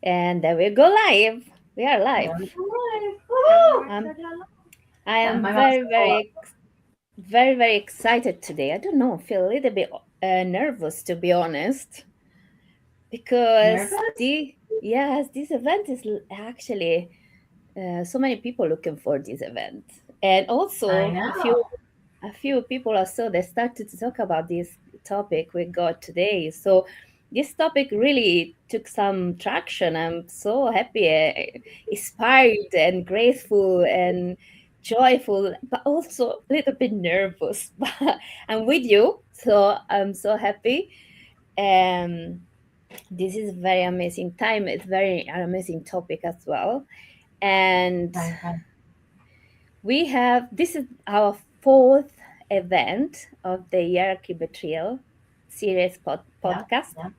And then we go live. We are live. There we go live. Woo! I Yeah, am my mouth's very, full up. very, very excited today. I don't know, feel a little bit nervous to be honest, because Nervous? this event is actually so many people looking for this event, and I also know. a few people also they started to talk about this topic we got today. So this topic really took some traction. I'm so happy, inspired and grateful and joyful, but also a little bit nervous. But I'm with you, so I'm so happy. um this is very amazing time. It's very amazing topic as well. And Right, right. we have this is our fourth event of the Hierarchy Betrayal series Yeah, podcast, yeah.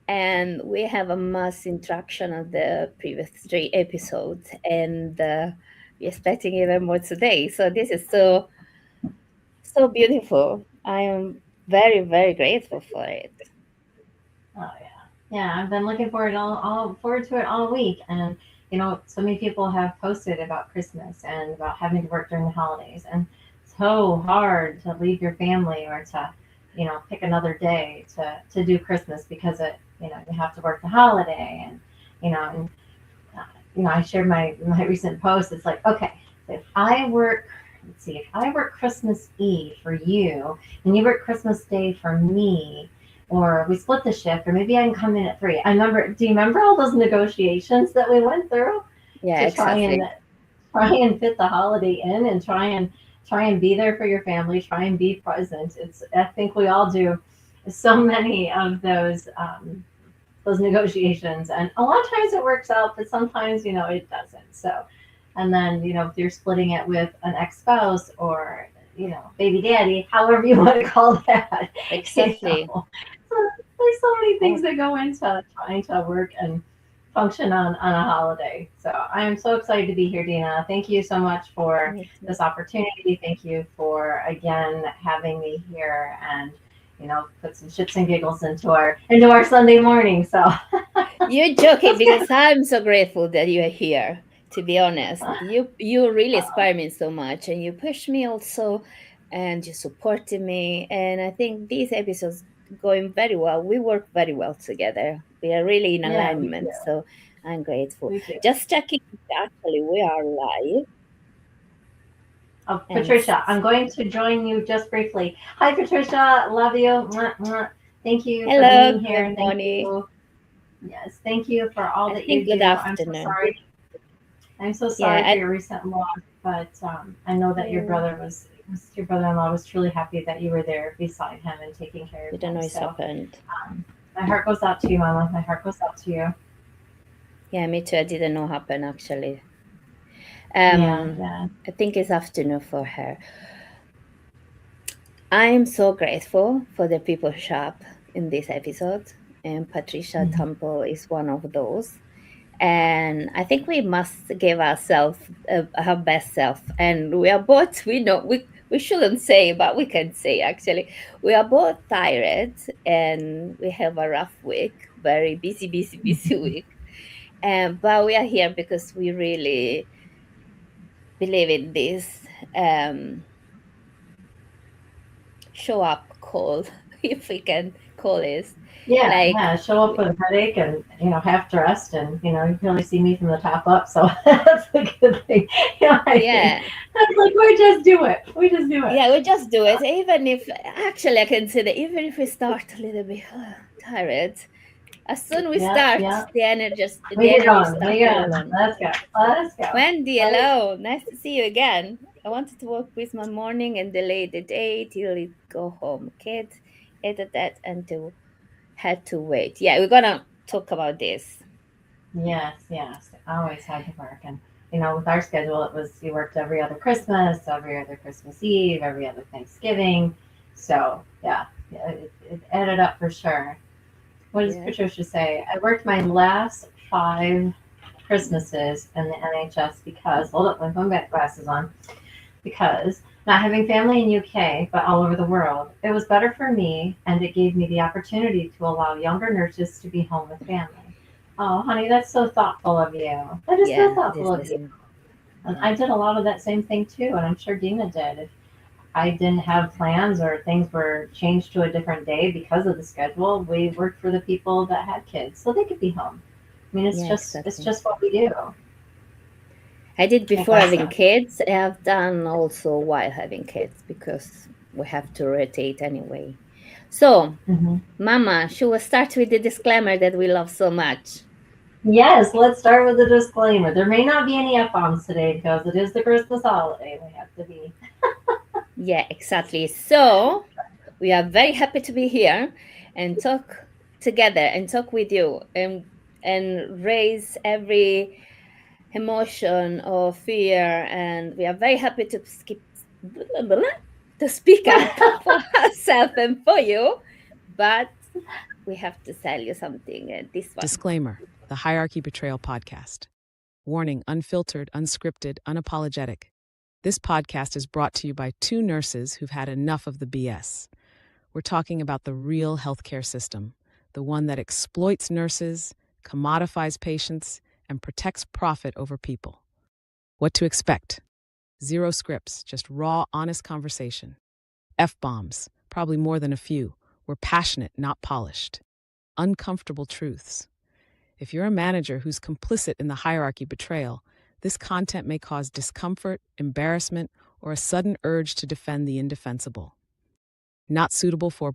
and we have a mass interaction of the previous three episodes, and we're expecting even more today. So this is so beautiful. I am very very grateful for it. Oh yeah. Yeah, I've been looking forward forward to it all week. And so many people have posted about Christmas and about having to work during the holidays, and so hard to leave your family or to, pick another day to do Christmas because you have to work the holiday. And you know and uh, I shared my recent post. It's like, okay, so if I work, let's see, if I work Christmas Eve for you and you work Christmas Day for me, or we split the shift, or maybe I can come in at 3. Do you remember all those negotiations that we went through Yeah, to exactly. try and fit the holiday in, and try and be there for your family, try and be present. I think we all do so many of those negotiations, and a lot of times it works out, but sometimes it doesn't. So, and then if you're splitting it with an ex-spouse, or baby daddy, however you want to call that. Exactly. So there's so many Oh, things that go into trying to work and function on a holiday. So I am so excited to be here, Dina. Thank you so much for me too. this opportunity. Thank you for again having me here, and put some shits and giggles into our Sunday morning. So You're joking let's because get. I'm so grateful that you are here. To be honest, you really Uh, inspire me so much, and you push me also, and you supported me. And I think these episodes going very well. We work very well together. We are really in yeah, we do. alignment. So I'm grateful. We do. Just checking. Actually, we are live. Oh, And Patricia, I'm going to join you just briefly. Hi, Patricia. Love you. Mwah, mwah. Thank you for hello, being good here. Thank morning. you. Yes, thank you for all I that think you good do. I'm so afternoon. sorry. I'm so Yeah, sorry for your recent loss, but I know that oh, your brother-in-law was truly happy that you were there beside him and taking care we of don't him. know what's So happened. my heart goes out to you, Mama. My heart goes out to you. Yeah, me too. I didn't know happen actually. Yeah, Um, yeah. I think it's afternoon for her. I'm so grateful for the people shop in this episode, and Patricia Mhm. Temple is one of those. And I think we must give ourselves our best self. And we are both, we know, we shouldn't say, but we can say actually, we are both tired and we have a rough week, very busy, busy, busy week. But we are here because we really believe in this. Show up call, if we can call it Yeah, like yeah. Show up with a headache and half dressed, and you can only see me from the top up, so that's a good thing. I mean, yeah, that's like we just do it. We just do it. yeah, we just do it. Even if actually I can say that even if we start a little bit tired, as soon we Yeah, start yeah. the We get energy going. start We get going. flowing. Let's go. Let's go. Wendy, Right? hello, nice to see you again. I wanted to work with my morning and delay the day till it go home kids ate that and to had to wait. Yeah, we're gonna talk about this. Yes, yes. I always had to work, and with our schedule, it was you worked every other Christmas, every other Christmas Eve, every other Thanksgiving. So yeah, it added up for sure. What does Yeah. Patricia say? I worked my last 5 Christmases in the NHS because, hold up, let me put my glasses on, because not having family in UK, but all over the world, it was better for me, and it gave me the opportunity to allow younger nurses to be home with family. Oh, honey, that's so thoughtful of you. That is so Yeah, it thoughtful is of you. listening. And Yeah. I did a lot of that same thing too, and I'm sure Dina did. If I didn't have plans or things were changed to a different day because of the schedule, we worked for the people that had kids so they could be home. I mean, Yeah, it's exactly. just what we do. I did Like before last having night. kids. I have done also while having kids because we have to rotate anyway. So, Hmm. Mama, should we start with the disclaimer that we love so much? Yes, let's start with the disclaimer. There may not be any F bombs today because it is the Christmas holiday. We have to be. Yeah, exactly. So, we are very happy to be here and talk together and talk with you and raise every emotion or fear, and we are very happy to to speak up for ourselves and for you, but we have to tell you something, this one. Disclaimer: the Hierarchy Betrayal podcast. Warning: unfiltered, unscripted, unapologetic. This podcast is brought to you by two nurses who've had enough of the BS. We're talking about the real healthcare system, the one that exploits nurses, commodifies patients, and protects profit over people. What to expect? Zero scripts, just raw, honest conversation. F bombs, probably more than a few. We're passionate, not polished. Uncomfortable truths. If you're a manager who's complicit in the hierarchy betrayal, this content may cause discomfort, embarrassment, or a sudden urge to defend the indefensible. Not suitable for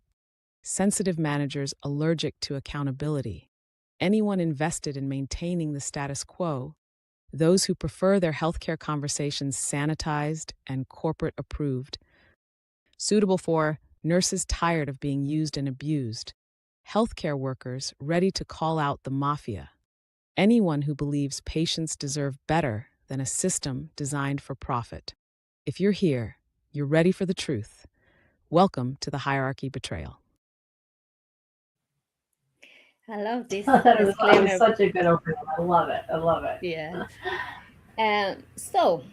sensitive managers allergic to accountability, anyone invested in maintaining the status quo, those who prefer their healthcare conversations sanitized and corporate approved. Suitable for nurses tired of being used and abused, healthcare workers ready to call out the mafia, anyone who believes patients deserve better than a system designed for profit. If you're here, you're ready for the truth. Welcome to the Hierarchy Betrayal. I love this That was disclaimer. such a good opening. I love it. I love it. Yeah. So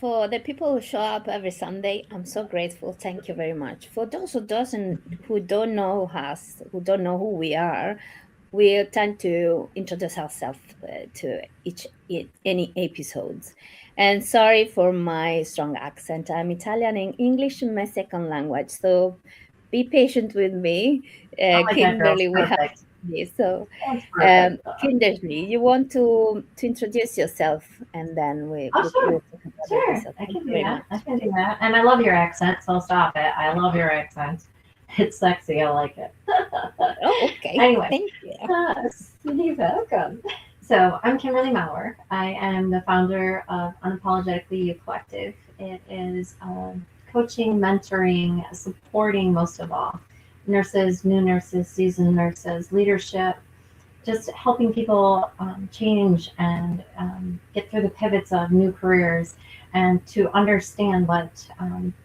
for the people who show up every Sunday, I'm so grateful. Thank you very much. For those who don't know us, who don't know who we are, we tend to introduce ourselves to any episodes. And sorry for my strong accent. I'm Italian and English is my second language, so be patient with me. I like that, girl. It's Kimberly, we have perfect. this. So, That's perfect. Kimberly, you want to introduce yourself, and then Oh, we'll sure. talk about the Sure. episode. I Thank can you do very that. much. I can do that. And I love your accent, so stop it. I love your accent. It's sexy. I like it. Oh, okay. Anyway, Thank you. you're welcome. So, I'm Kimberly Maurer. I am the founder of Unapologetically You Collective. It is coaching, mentoring, supporting most of all nurses, new nurses, seasoned nurses, leadership, just helping people change and get through the pivots of new careers and to understand what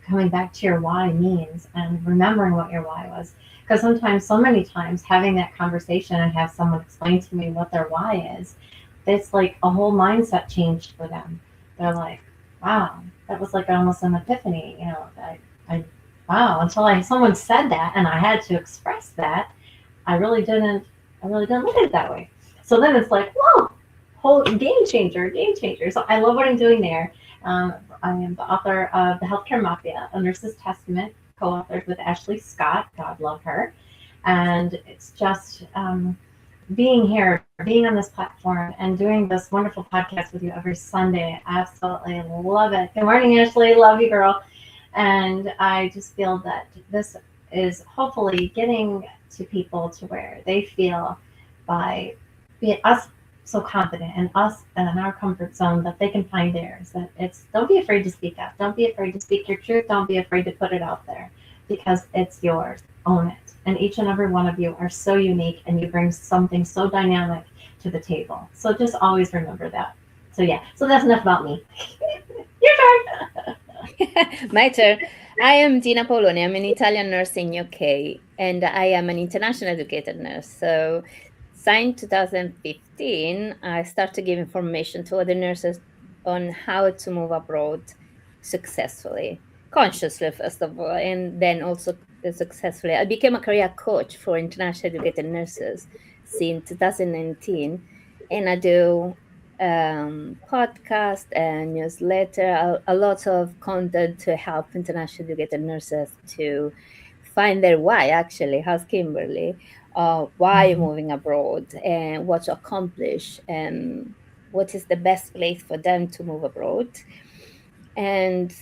coming back to your why means and remembering what your why was. Because sometimes, so many times, having that conversation and have someone explain to me what their why is, it's like a whole mindset changed for them. They're like, wow, that was like almost an epiphany, you know. Wow, until someone said that and I had to express that, I really didn't I really didn't look at it that way. So then it's like, whoa, whole game changer, game changer. So I love what I'm doing there. Um, I am the author of The Healthcare Mafia, A Nurse's Testament, co-authored with Ashley Scott. God love her. And it's just being here, being on this platform, and doing this wonderful podcast with you every Sunday. I absolutely love it. Good morning, Ashley. Love you, girl. And I just feel that this is hopefully getting to people to where they feel by being us so confident and us and in our comfort zone that they can find theirs. That it's don't be afraid to speak up. Don't be afraid to speak your truth. Don't be afraid to put it out there because it's yours. Own it. And each and every one of you are so unique and you bring something so dynamic to the table. So just always remember that. So yeah, so that's enough about me. Your turn. My turn. I am Dina Paoloni. I'm an Italian nurse in UK, and I am an international educated nurse. So, since 2015, I started to give information to other nurses on how to move abroad successfully, consciously first of all, and then also successfully. I became a career coach for international educated nurses since 2019, and I do podcast and newsletter, a lot of content to help international educated nurses to find their why. Actually, how's Kimberly? Why Mhm. moving abroad and what to accomplish and what is the best place for them to move abroad. And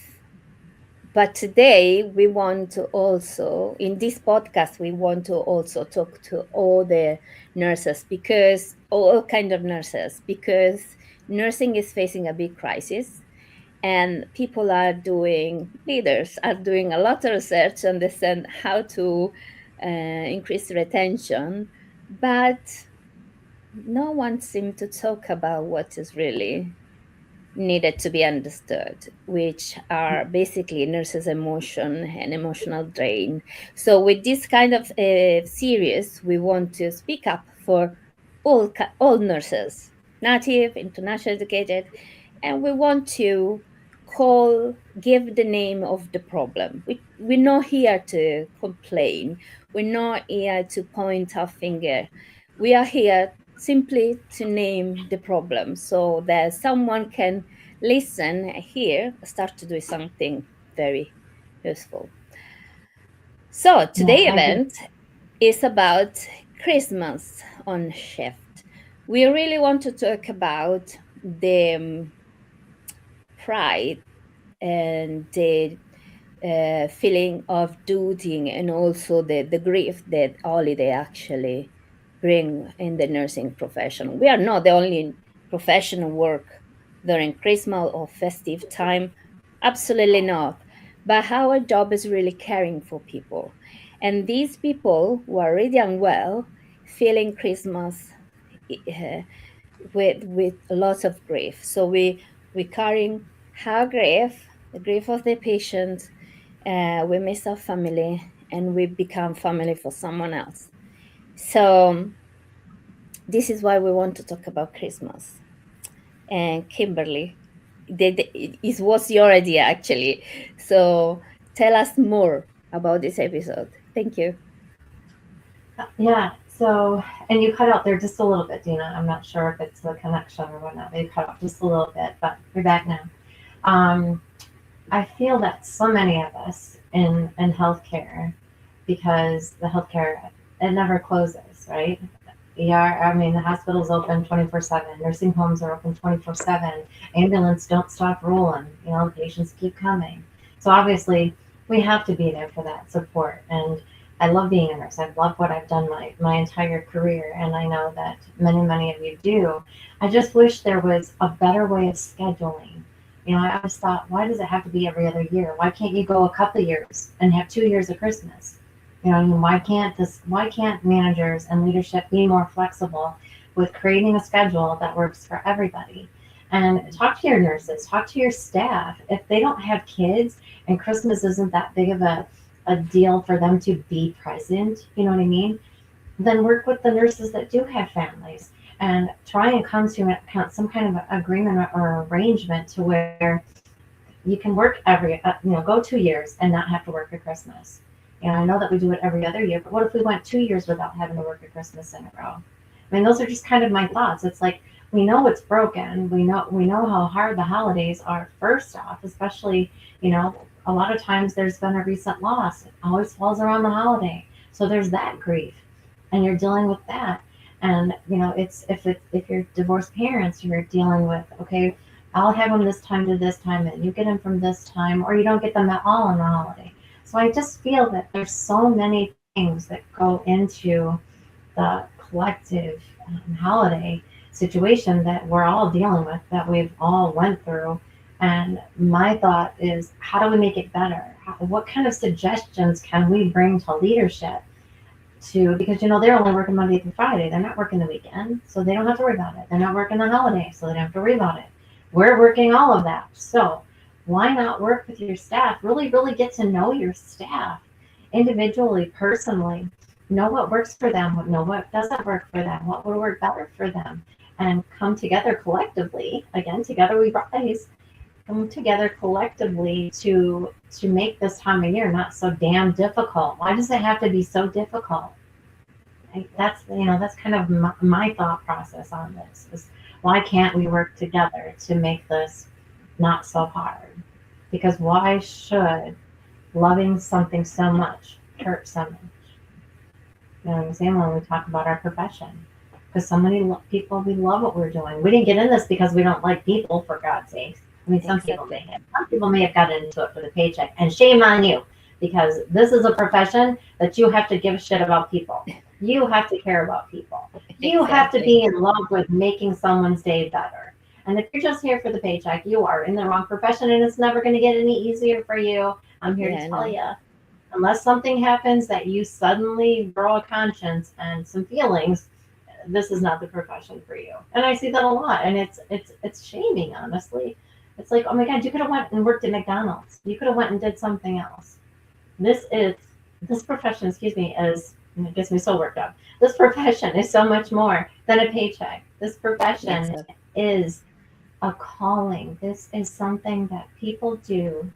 but today we want to also, in this podcast, we want to also talk to all the nurses, because all kind of nurses, because nursing is facing a big crisis, and people are doing, leaders are doing a lot of research to understand how to increase retention, but no one seems to talk about what is really needed to be understood, which are basically nurses' emotion and emotional drain. So, with this kind of series, we want to speak up for all nurses, native, international educated, and we want to give the name of the problem. We're not here to complain. We're not here to point our finger. We are here simply to name the problem so that someone can listen here, start to do something very useful. So Yeah, today I agree. event is about Christmas on shift. We really want to talk about the pride and the feeling of duty, and also the grief that holiday actually bring in the nursing profession. We are not the only profession who work during Christmas or festive time. Absolutely not. But our job is really caring for people. And these people who are really unwell, feeling Christmas uh, with lots of grief. So we carrying our grief, the grief of the patient. We miss our family, and we become family for someone else. So this is why we want to talk about Christmas. And Kimberly, it was your idea actually. So tell us more about this episode. Thank you. Yeah. So, and you cut out there just a little bit, Dina. I'm not sure if it's the connection or whatnot, but you cut out just a little bit, but you're back now. Um, I feel that so many of us in healthcare, because the healthcare, it never closes, right? Yeah, I mean, the hospital's open 24/7. Nursing homes are open 24/7. Ambulance don't stop rolling. You know, the patients keep coming. So obviously, we have to be there for that support. And I love being a nurse. I've loved what I've done my entire career, and I know that many of you do. I just wish there was a better way of scheduling. You know, I always thought, why does it have to be every other year? Why can't you go a couple of years and have 2 years of Christmas? You know, I mean, why can't managers and leadership be more flexible with creating a schedule that works for everybody? And talk to your nurses, talk to your staff. If they don't have kids and Christmas isn't that big of a deal for them to be present, you know what I mean? Then work with the nurses that do have families and try and come to some kind of agreement or arrangement to where you can work go 2 years and not have to work at Christmas. And I know that we do it every other year, but what if we went 2 years without having to work at Christmas in a row? I mean, those are just kind of my thoughts. It's like we know it's broken. We know how hard the holidays are. First off, especially, a lot of times there's been a recent loss. It always falls around the holiday, so there's that grief, and you're dealing with that. And if you're divorced parents, you're dealing with, okay, I'll have them this time to this time, and you get them from this time, or you don't get them at all on the holiday. So I just feel that there's so many things that go into the collective holiday situation that we're all dealing with, that we've all went through. And my thought is, how do we make it better? What kind of suggestions can we bring to leadership because they're only working Monday through Friday. They're not working the weekend, so they don't have to worry about it. They're not working the holiday, so they don't have to worry about it. We're working all of that. So why not work with your staff? Really, really get to know your staff individually, personally. Know what works for them, know what doesn't work for them, what would work better for them, and come together collectively. Again, together we rise, come together collectively to make this time of year not so damn difficult. Why does it have to be so difficult? That's that's kind of my thought process on this is why can't we work together to make this not so hard? Because why should loving something so much hurt so much? You know what I'm saying? When we talk about our profession, because so many people, we love what we're doing. We didn't get in this because we don't like people, for God's sakes. I mean, some people may Exactly. have. Some people may have gotten into it for the paycheck, and shame on you, because this is a profession that you have to give a shit about people. You have to care about people. You have to Exactly. be in love with making someone's day better. And if you're just here for the paycheck, you are in the wrong profession, and it's never going to get any easier for you. I'm here to Yeah, tell no. you, unless something happens that you suddenly grow a conscience and some feelings, this is not the profession for you. And I see that a lot, and it's shaming, honestly. It's like, oh my God, you could have went and worked at McDonald's. You could have went and did something else. This is this profession, excuse me, is, and it gets me so worked up. This profession is so much more than a paycheck. This profession Exactly. is a calling. This is something that people do,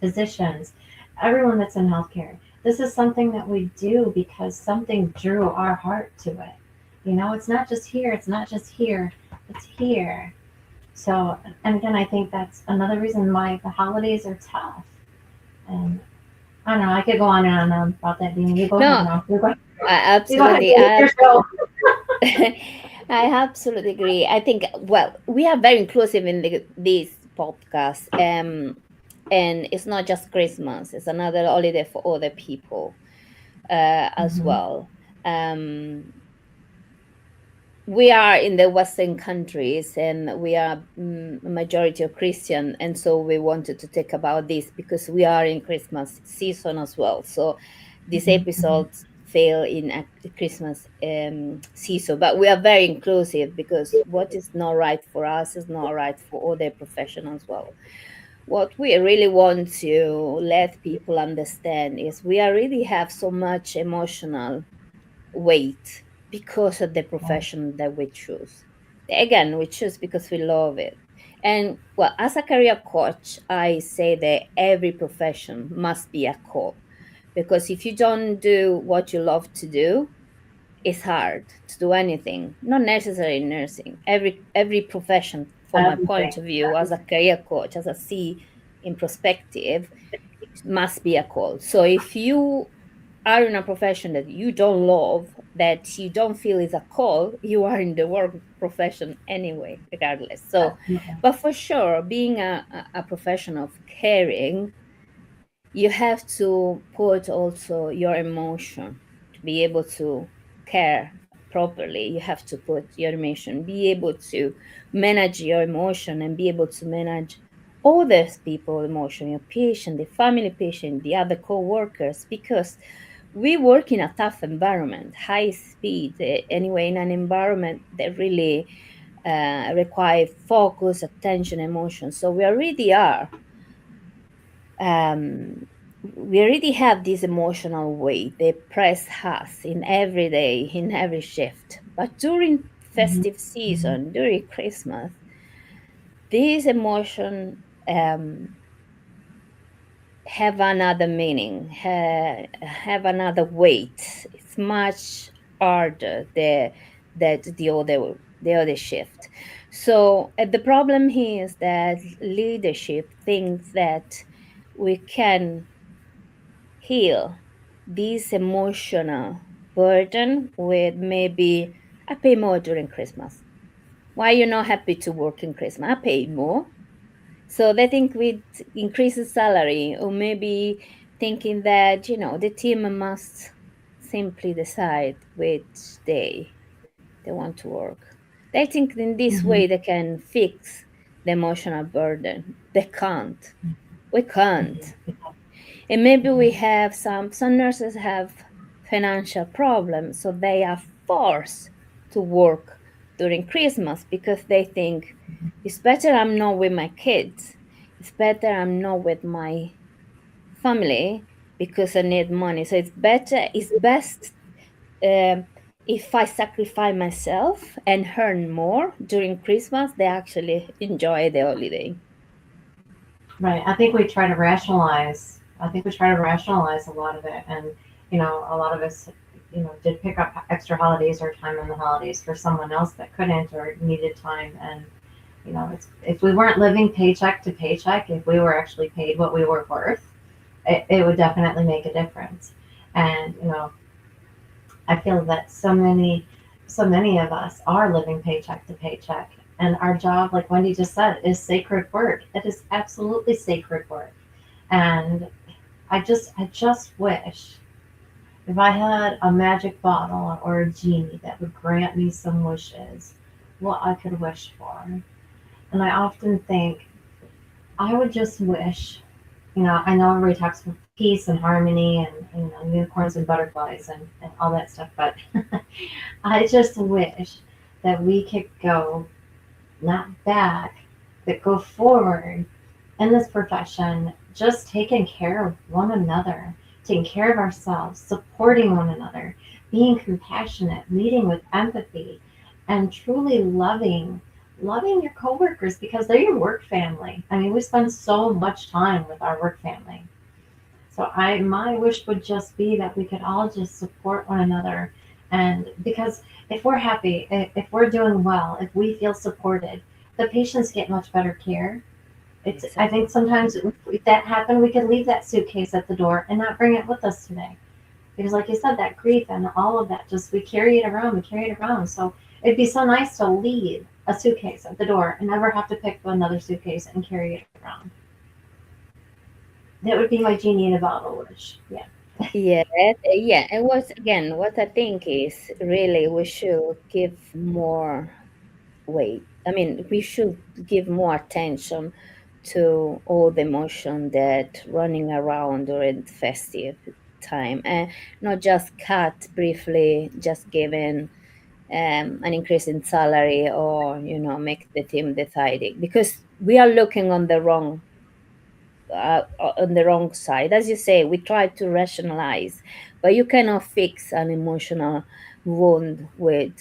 physicians, everyone that's in healthcare. This is something that we do because something drew our heart to it. It's not just here, it's not just here, it's here. So, and again, I think that's another reason why the holidays are tough. And I don't know, I could go on and on about that, Dean. You go ahead No, now. You go ahead. I You go ahead absolutely. with your show. I absolutely agree. I think, well, we are very inclusive in this podcast. And it's not just Christmas, it's another holiday for other people as Mm-hmm. well. We are in the Western countries and we are a majority of Christian. And so we wanted to talk about this because we are in Christmas season as well. So this Mm-hmm. episode fell in a Christmas season, but we are very inclusive because what is not right for us is not right for other professionals as well. What we really want to let people understand is we already have so much emotional weight because of the Right. profession that we choose. Again, we choose because we love it. And well, as a career coach, I say that every profession must be a call because if you don't do what you love to do, it's hard to do anything. Not necessarily nursing. Every profession, from my point Everything. of view, as a career coach, as I see in perspective, must be a call. So if you are in a profession that you don't love, that you don't feel is a call, you are in the work profession anyway, regardless. So, Everything. but for sure, being a profession of caring, you have to put also your emotion to be able to care properly. You have to put your emotion, be able to manage your emotion and be able to manage others people emotion, your patient, the family patient, the other co-workers, because we work in a tough environment, high speed, anyway, in an environment that really require focus, attention, emotion. So um, we already have this emotional weight. They press us in every day, in every shift. But during Mm-hmm. festive Mm-hmm. season, during Christmas, this emotion have another meaning, have another weight. It's much harder that the other shift. So the problem here is that leadership thinks that we can heal this emotional burden with maybe I pay more during Christmas. Why you not happy to work in Christmas? I pay more. So they think with increased salary, or maybe thinking that, the team must simply decide which day they want to work. They think in this Mm-hmm. way they can fix the emotional burden. They can't. We can't. And maybe we have some nurses have financial problems, so they are forced to work during Christmas because they think it's better I'm not with my kids. It's better I'm not with my family because I need money. So it's best if I sacrifice myself and earn more during Christmas, they actually enjoy the holiday. Right. I think we try to rationalize. I think we try to rationalize a lot of it, and a lot of us, did pick up extra holidays or time in the holidays for someone else that couldn't or needed time, and if we weren't living paycheck to paycheck, if we were actually paid what we were worth, it would definitely make a difference. And I feel that so many of us are living paycheck to paycheck. And our job, like Wendy just said, is sacred work. It is absolutely sacred work. And I just wish if I had a magic bottle or a genie that would grant me some wishes, what I could wish for. And I often think I would just wish, I know everybody talks about peace and harmony and unicorns and butterflies and all that stuff, but I just wish that we could go not back, but go forward in this profession, just taking care of one another, taking care of ourselves, supporting one another, being compassionate, leading with empathy, and truly loving your coworkers because they're your work family. I mean, we spend so much time with our work family. So my wish would just be that we could all just support one another, and because if we're happy, if we're doing well, if we feel supported, the patients get much better care. I Exactly. think sometimes if that happened, we could leave that suitcase at the door and not bring it with us today. Because like you said, that grief and all of that, just we carry it around. So it'd be so nice to leave a suitcase at the door and never have to pick up another suitcase and carry it around. That would be my genie in a bottle wish. Yeah. Yeah, yeah. And what I think is really we should give more weight. I mean, we should give more attention to all the emotion that running around during festive time, and not just cut briefly, just giving an increase in salary or make the team deciding because we are looking on the wrong side. As you say, we try to rationalize, but you cannot fix an emotional wound with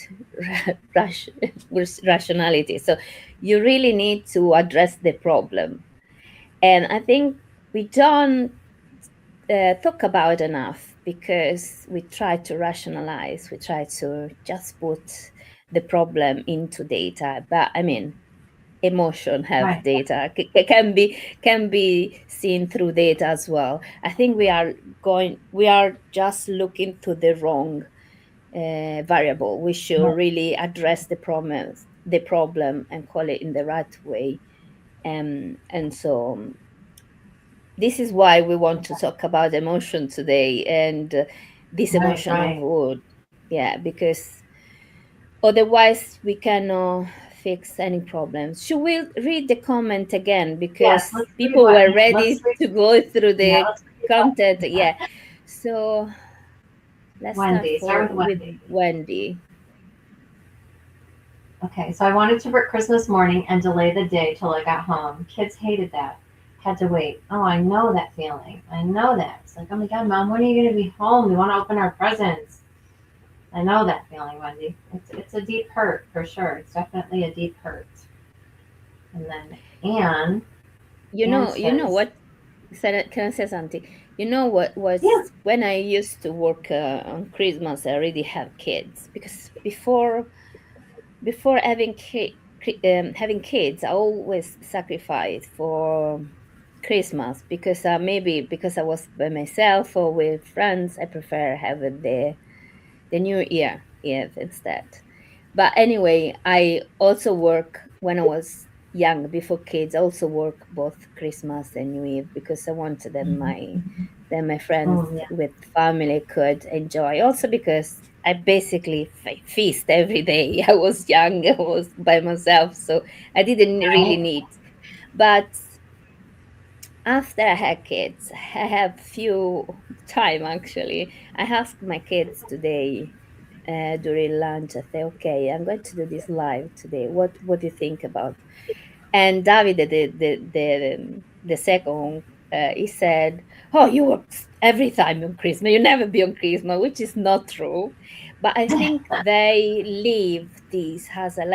rash- with rationality. So you really need to address the problem. And I think we don't talk about enough because we try to rationalize, we try to just put the problem into data. But I mean, emotion have Right. data can be seen through data as well. I think we are just looking to the wrong variable. We should Right. really address the problem and call it in the right way. And so this is why we want to talk about emotion today, and this Right. emotional Right. wound. Yeah, because otherwise, we cannot fix any problems. Should we read the comment again? Yes. Because Let's read people what. were Let's ready read. to go through Yeah. the Let's read what. content. Yeah. Yeah. So let's start Wendy. Start with with Wendy. Wendy. Okay, so I wanted to work Christmas morning and delay the day till I got home. Kids hated that. Had to wait. Oh, I know that feeling. I know that. It's like, oh my God, Mom, when are you going to be home? We want to open our presents. I know that feeling, Wendy. It's a deep hurt for sure. It's definitely a deep hurt. And then Anne You know says, what? Can I say something? You know what yeah, was when I used to work on Christmas, I already have kids because before having kids, I always sacrificed for Christmas because maybe because I was by myself or with friends, I prefer having the New Year Eve instead. But anyway, I also work when I was young, before kids. I also work both Christmas and New Year because I wanted that my friends oh yeah, with family could enjoy. Also because I basically feast every day. I was young, I was by myself, so I didn't really right? need. But after I had kids, I have few time actually. I asked my kids today during lunch. I say, okay, I'm going to do this live today. What do you think about? And David, the second, he said, "Oh, you work every time on Christmas. You never be on Christmas," which is not true. But I think they leave this as a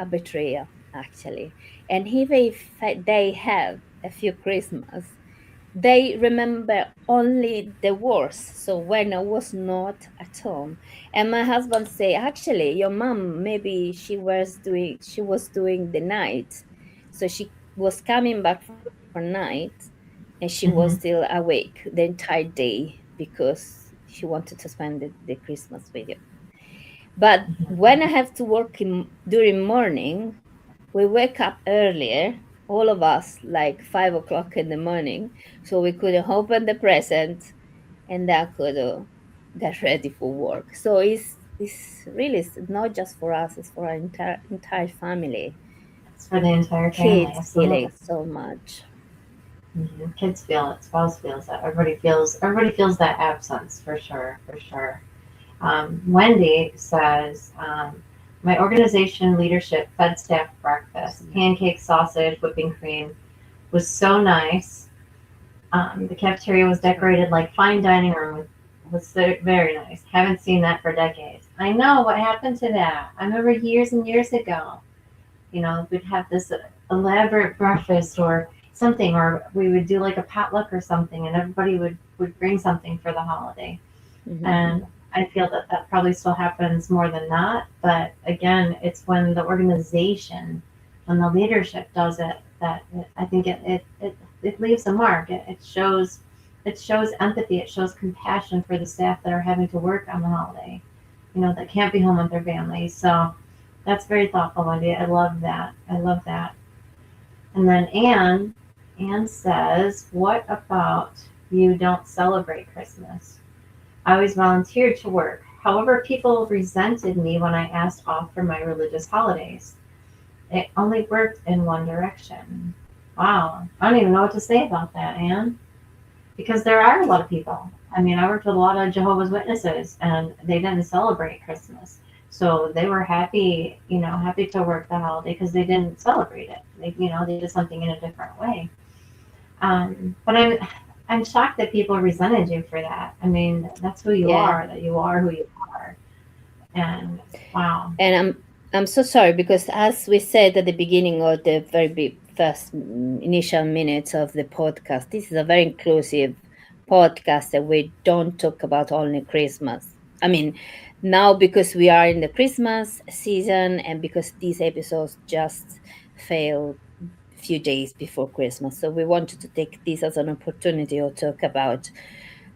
betrayal, actually. And if they have a few Christmas, they remember only the worst. So when I was not at home, and my husband say, actually, your mom, maybe she was doing the night, so she was coming back for night, and she was still Mm-hmm. awake the entire day because she wanted to spend the Christmas with you. But when I have to work during morning, we wake up earlier, all of us, like 5 o'clock in the morning, so we could open the present and I could get ready for work. So it's really not just for us; it's for our entire family. It's for the entire family, Kids feel absolutely. it so much. Kids feel it, spouse feels it, everybody feels that absence for sure, for sure. Wendy says, my organization leadership fed staff breakfast, pancakes, sausage, whipping cream was so nice. The cafeteria was decorated like fine dining room was so, very nice. Haven't seen that for decades. I know what happened to that. I remember years and years ago. We'd have this elaborate breakfast or something, or we would do like a potluck or something, and everybody would bring something for the holiday. Mm-hmm. And I feel that that probably still happens more than not. But again, it's when the organization, when the leadership does it, that I think it leaves a mark. It shows empathy. It shows compassion for the staff that are having to work on the holiday, that can't be home with their families. So that's very thoughtful, Wendy. I love that. I love that. And then Anne says, what about you don't celebrate Christmas? I always volunteered to work. However, people resented me when I asked off for my religious holidays. It only worked in one direction. Wow. I don't even know what to say about that, Anne. Because there are a lot of people. I mean, I worked with a lot of Jehovah's Witnesses and they didn't celebrate Christmas. So they were happy, happy to work the holiday because they didn't celebrate it. They did something in a different way. But I'm shocked that people resented you for that. I mean, that's who you Yeah, are, that you are who you are. And wow. and I'm so sorry because as we said at the beginning of the very first initial minutes of the podcast, this is a very inclusive podcast that we don't talk about only Christmas. I mean, now because we are in the Christmas season and because these episodes just failed a few days before Christmas, so we wanted to take this as an opportunity to talk about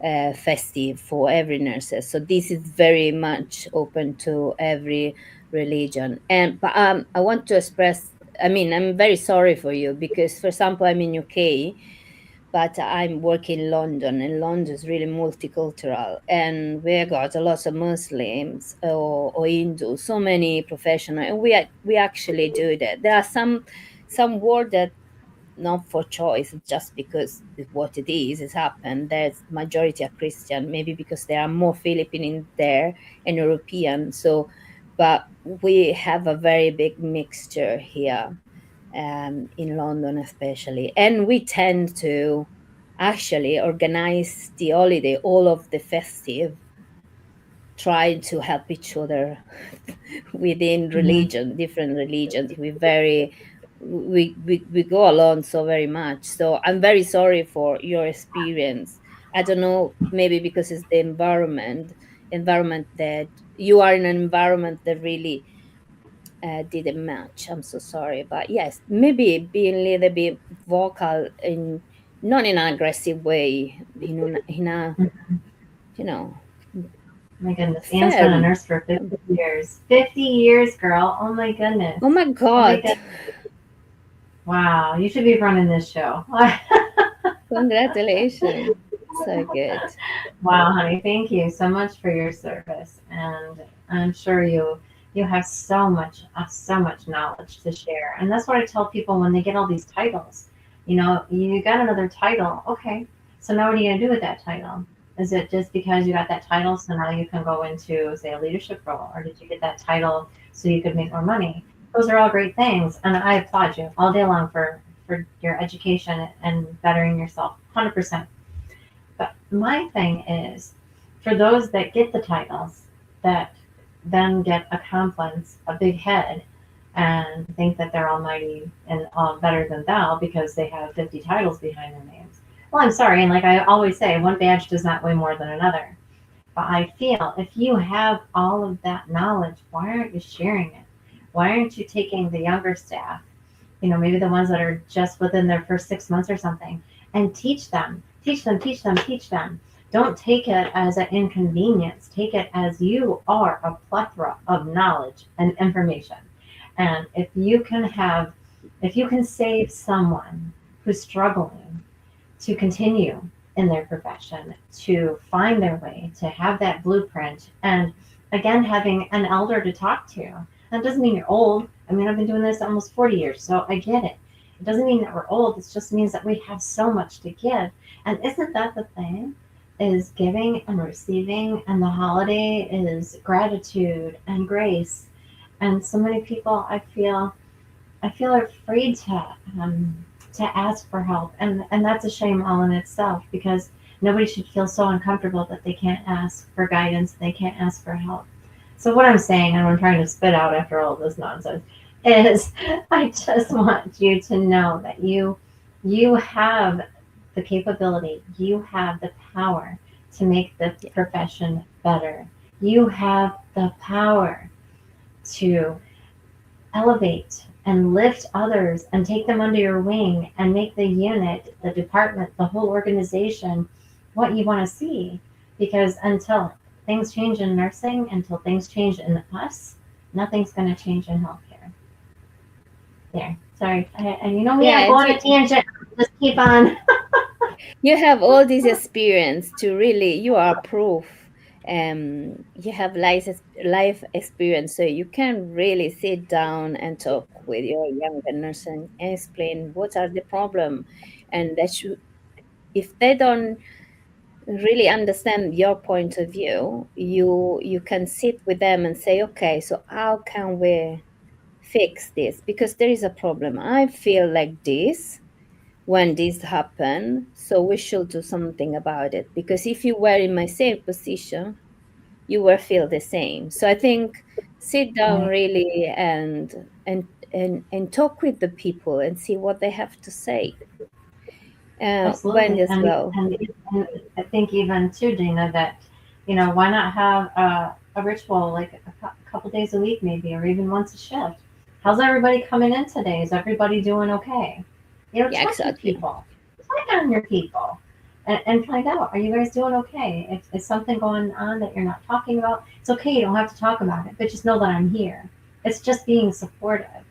festive for every nurses. So this is very much open to every religion. And but I want to express. I mean, I'm very sorry for you because, for example, I'm in UK, but I'm working in London, and London is really multicultural, and we got a lot of Muslims or Hindus, so many professional, and we actually do that. There are some words that not for choice, just because what it is happened. There's majority are Christian, maybe because there are more Philippine in there and European. So, but we have a very big mixture here, in London especially, and we tend to actually organize the holiday, all of the festive, trying to help each other within Hmm. religion, different religions. We go along so very much. So I'm very sorry for your experience. I don't know, maybe because it's the environment that you are in an environment that really didn't match. I'm so sorry, but yes, maybe being a little bit vocal in, not in an aggressive way, you know My goodness. Anne's been a firm. nurse for 50 years. 50 years, girl. Oh my goodness. Oh my Oh my god. goodness. Wow. You should be running this show. Congratulations. So good. Wow, honey, thank you so much for your service, and I'm sure you have so much knowledge to share. And that's what I tell people when they get all these titles. You got another title, okay? So now what are you gonna do with that title? Is it just because you got that title, so now you can go into, say, a leadership role, or did you get that title so you could make more money? Those are all great things, and I applaud you all day long for your education and bettering yourself, 100%. But my thing is, for those that get the titles, that then get a complex, a big head, and think that they're almighty and all better than thou because they have 50 titles behind their names. Well, I'm sorry, and like I always say, one badge does not weigh more than another. But I feel if you have all of that knowledge, why aren't you sharing it? Why aren't you taking the younger staff, maybe the ones that are just within their first 6 months or something, and teach them, teach them, teach them, teach them. Don't take it as an inconvenience. Take it as you are a plethora of knowledge and information. And if you can save someone who's struggling to continue in their profession, to find their way, to have that blueprint, and again, having an elder to talk to. That doesn't mean you're old. I mean, I've been doing this almost 40 years, so I get it. It doesn't mean that we're old. It just means that we have so much to give. And isn't that the thing? Is giving and receiving, and the holiday is gratitude and grace. And so many people, I feel afraid to ask for help, and that's a shame all in itself, because nobody should feel so uncomfortable that they can't ask for guidance, they can't ask for help. So what I'm saying, and I'm trying to spit out after all this nonsense, is I just want you to know that you have the capability, you have the power to make the profession better. You have the power to elevate and lift others and take them under your wing and make the unit, the department, the whole organization what you want to see. Because until things change in nursing, until things change in us, nothing's going to change in healthcare. There. Sorry. And you know me, I'm going on a tangent. Just keep on. You have all this experience to really, you are proof. You have life experience, so you can really sit down and talk with your younger nurse and explain what are the problem, and that if they don't really understand your point of view, you can sit with them and say, okay, so how can we fix this? Because there is a problem. I feel like this when this happened, so we should do something about it. Because if you were in my same position, you will feel the same. So I think sit down really and talk with the people and see what they have to say. When Absolutely. as well. And I think even too, Dina, that, why not have a ritual like a couple days a week maybe, or even once a shift? How's everybody coming in today? Is everybody doing okay? Yeah, Check your exactly. people. Check on your people. And find out, are you guys doing okay? If there's something going on that you're not talking about, it's okay. You don't have to talk about it, but just know that I'm here. It's just being supportive,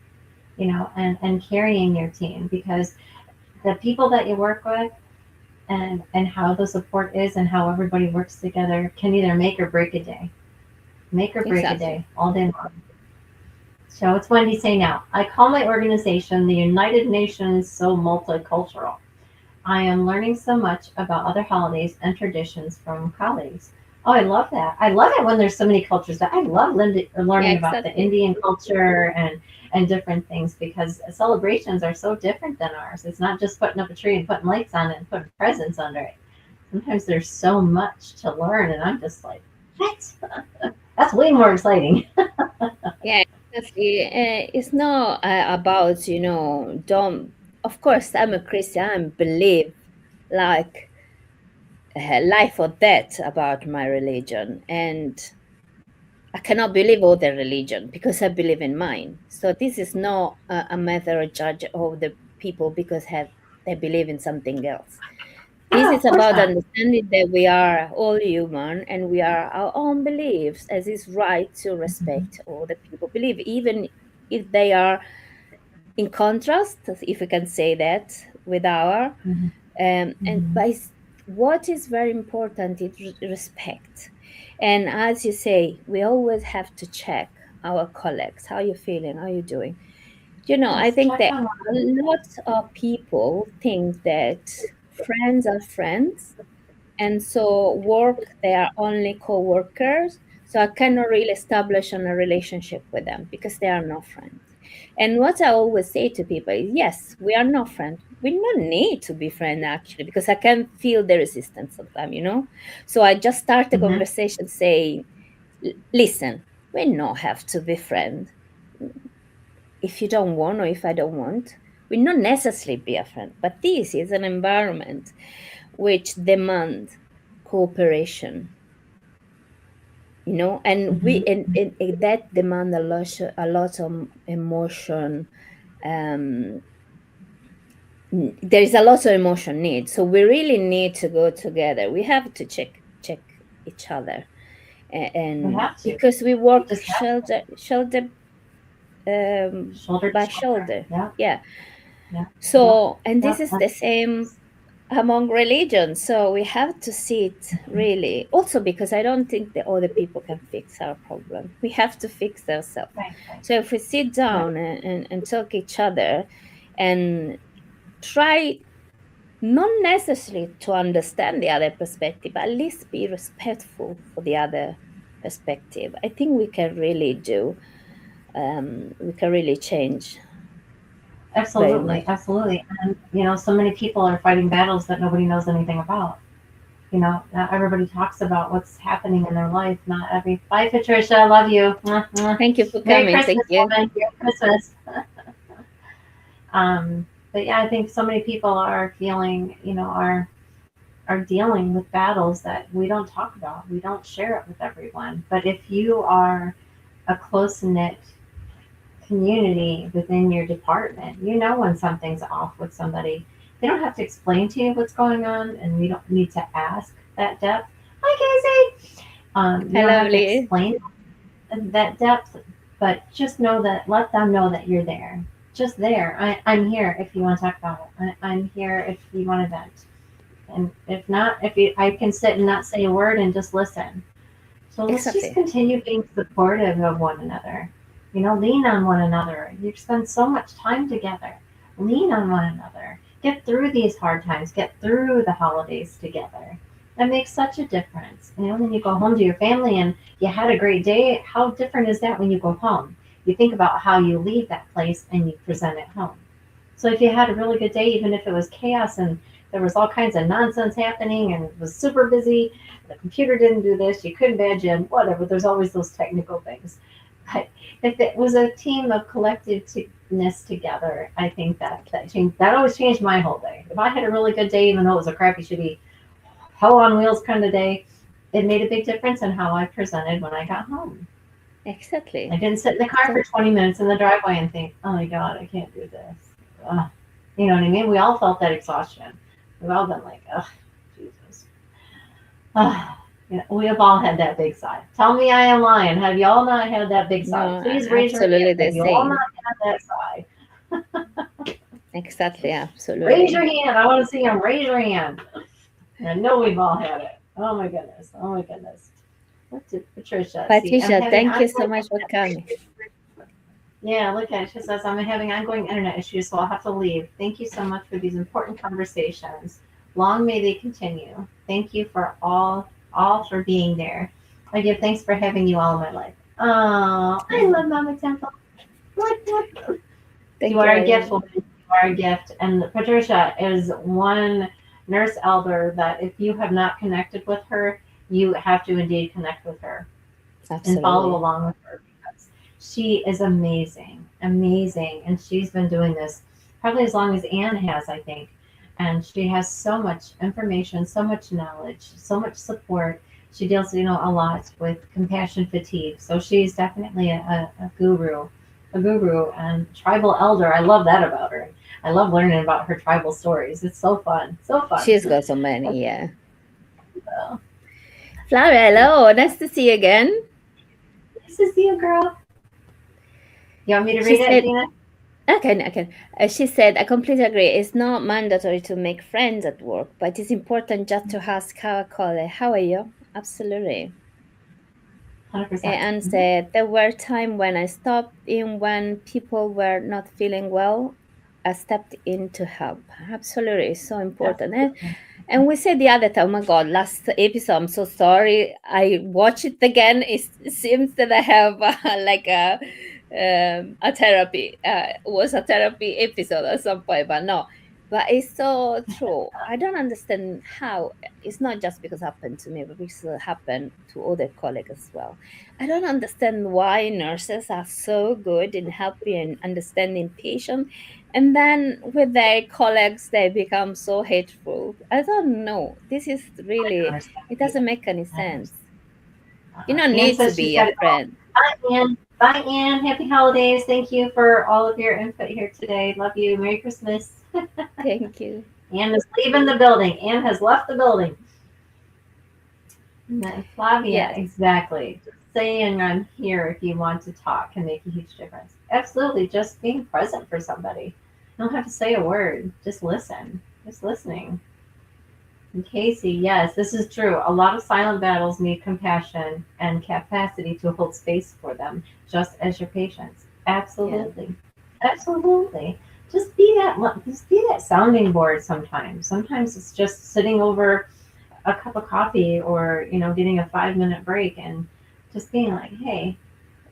and carrying your team, because the people that you work with and how the support is and how everybody works together can either make or break a day. Make or break a day, all day long. So it's Wendy saying now, I call my organization the United Nations So Multicultural. I am learning so much about other holidays and traditions from colleagues. Oh, I love that. I love it when there's so many cultures. I love learning about the Indian culture and different things, because celebrations are so different than ours. It's not just putting up a tree and putting lights on it and putting presents under it. Sometimes there's so much to learn, and I'm just like, what? That's way more exciting. Yeah, it's not about, don't, of course, I'm a Christian, I believe like life or death about my religion, and I cannot believe other religion because I believe in mine. So this is not a matter of judge of the people because they believe in something else. This is about understanding that we are all human and we are our own beliefs, as it's right to respect all the people believe, even if they are in contrast, if we can say that, with our. And by what is very important is respect. And as you say, we always have to check our colleagues. How you feeling? How you doing? I think that a lot of people think that friends are friends, and so work, they are only co-workers. So I cannot really establish a relationship with them because they are not friends. And what I always say to people is, yes, we are not friends. We don't need to be friends actually, because I can feel the resistance sometimes. So I just start the conversation saying, listen, we don't have to be friends. if you don't want or if I don't want, will not necessarily be a friend. But this is an environment which demand cooperation, and we Mhm. and that demand a lot of emotion. Um, there is a lot of emotion need, so we really need to go together. We have to check each other, We and have to. because we We work just have to. shoulder Shoulder to by shoulder. shoulder. Yeah. Yeah. Yeah. Yeah. So, and Yeah. this is the same among religions. So we have to see it really. Also, because I don't think the other people can fix our problem. We have to fix ourselves. Right. Right. So if we sit Right. down and talk each other and try not necessarily to understand the other perspective, at least be respectful for the other perspective, I think we can really change very Absolutely. much. Absolutely. And so many people are fighting battles that nobody knows anything about. Not everybody talks about what's happening in their life. Not every. Bye, Patricia. I love you. Mwah, mwah. Thank you for Merry coming. Thank Christmas, you. woman. Merry Christmas. But yeah, I think so many people are feeling, are dealing with battles that we don't talk about. We don't share it with everyone. But if you are a close knit community within your department, you know when something's off with somebody. They don't have to explain to you what's going on, and we don't need to ask that depth. Hi, Casey. You don't Hello, have to Lee. explain that depth, but just know that, let them know that you're there. Just there. I'm here if you want to talk about it. I'm here if you want to vent. And if not, I can sit and not say a word and just listen. So let's just Exactly. continue being supportive of one another. Lean on one another. You spend so much time together. Lean on one another. Get through these hard times. Get through the holidays together. That makes such a difference. When you go home to your family and you had a great day, how different is that when you go home? You think about how you leave that place and you present it home. So if you had a really good day, even if it was chaos and there was all kinds of nonsense happening and it was super busy, the computer didn't do this, you couldn't badge in, whatever, there's always those technical things. But if it was a team of collectiveness together, I think that changed, that always changed my whole day. If I had a really good day, even though it was a crappy, shitty, hell on wheels kind of day, it made a big difference in how I presented when I got home. Exactly. I didn't sit in the car for 20 minutes in the driveway and think, oh my God, I can't do this. Ugh. You know what I mean? We all felt that exhaustion. We've all been like, ugh, Jesus. Ugh. We have all had that big sigh. Tell me I am lying. Have you all not had that big sigh? No, Please raise your absolutely hand. the Have you all not same. had that sigh? Exactly, Raise your absolutely. hand. I want to see them. Raise your hand. I know we've all had it. Oh my goodness. Oh my goodness. What did Patricia see? I'm Patricia, having thank you so ongoing much for internet coming. issues. Yeah, look at it. She says, I'm having ongoing internet issues, so I'll have to leave. Thank you so much for these important conversations. Long may they continue. Thank you for all for being there. I give thanks for having you all in my life. Oh, I love Mama Temple. Look. You Thank you are a very gift, much. woman. You are a gift. And Patricia is one nurse elder that if you have not connected with her, you have to indeed connect with her and follow Absolutely. along with her because she is amazing, amazing. And she's been doing this probably as long as Anne has, I think. And she has so much information, so much knowledge, so much support. She deals, a lot with compassion fatigue. So she's definitely a guru and tribal elder. I love that about her. I love learning about her tribal stories. It's so fun, so fun. She's got so many, yeah. So, Flavia, hello. Nice to see you again. nice to see you, girl. You want me to She read it, said, Dina? I can. She said, I completely agree. It's not mandatory to make friends at work, but it's important just to ask how a colleague, how are you? Absolutely. 100%. And said, there were times when I stopped in when people were not feeling well. I stepped in to help. Absolutely, it's so important. Absolutely. And we said the other time, oh my God, last episode, I'm so sorry. I watch it again. It seems that I have like a therapy, was a therapy episode at some point, but no. But it's so true. I don't understand how. It's not just because it happened to me, but because it happened to other colleagues as well. I don't understand why nurses are so good in helping and understanding patients, and then with their colleagues they become so hateful. I don't know. This is I don't really. understand It either. doesn't make any I don't sense. understand. You don't Anne need to says she's be got a to go. friend. Bye, Anne. Bye, Anne. Happy holidays. Thank you for all of your input here today. Love you. Merry Christmas. Thank you. Anne is leaving the building. Anne has left the building. And then Flavia, Yes. exactly. Just saying I'm here if you want to talk can make a huge difference. Absolutely. Just being present for somebody. You don't have to say a word. Just listen. Just listening. And Casey, yes, this is true. A lot of silent battles need compassion and capacity to hold space for them, just as your patients. Yeah. Absolutely. Absolutely. Just be that sounding board sometimes. Sometimes it's just sitting over a cup of coffee or, getting a 5-minute break and just being like, hey,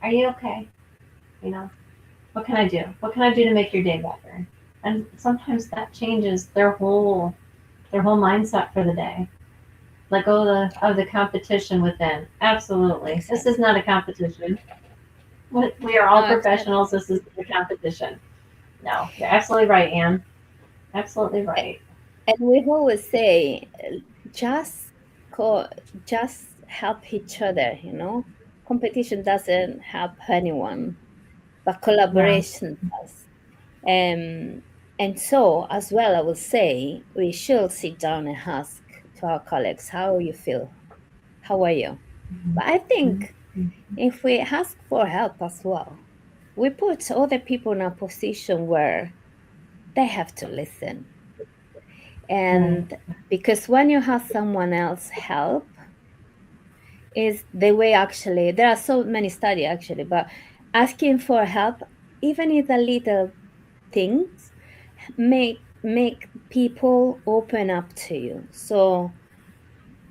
are you okay? You know, what can I do? What can I do to make your day better? And sometimes that changes their whole mindset for the day. Let go of the competition within. Absolutely. This is Exactly. not a competition. We are all No, exactly. professionals. This is the competition. No, you're absolutely right, Anne. Absolutely right. And we always say, just co- just help each other. Competition doesn't help anyone, but No. collaboration does. Um, and so, as well, I would say we should sit down and ask to our colleagues, how you feel? How are you? But I Mhm. think if we ask for help as well, we put other people in a position where they have to listen. Right. And because when you have someone else help, is the way, actually there are so many studies actually, but asking for help, even if the little things, make people open up to you. So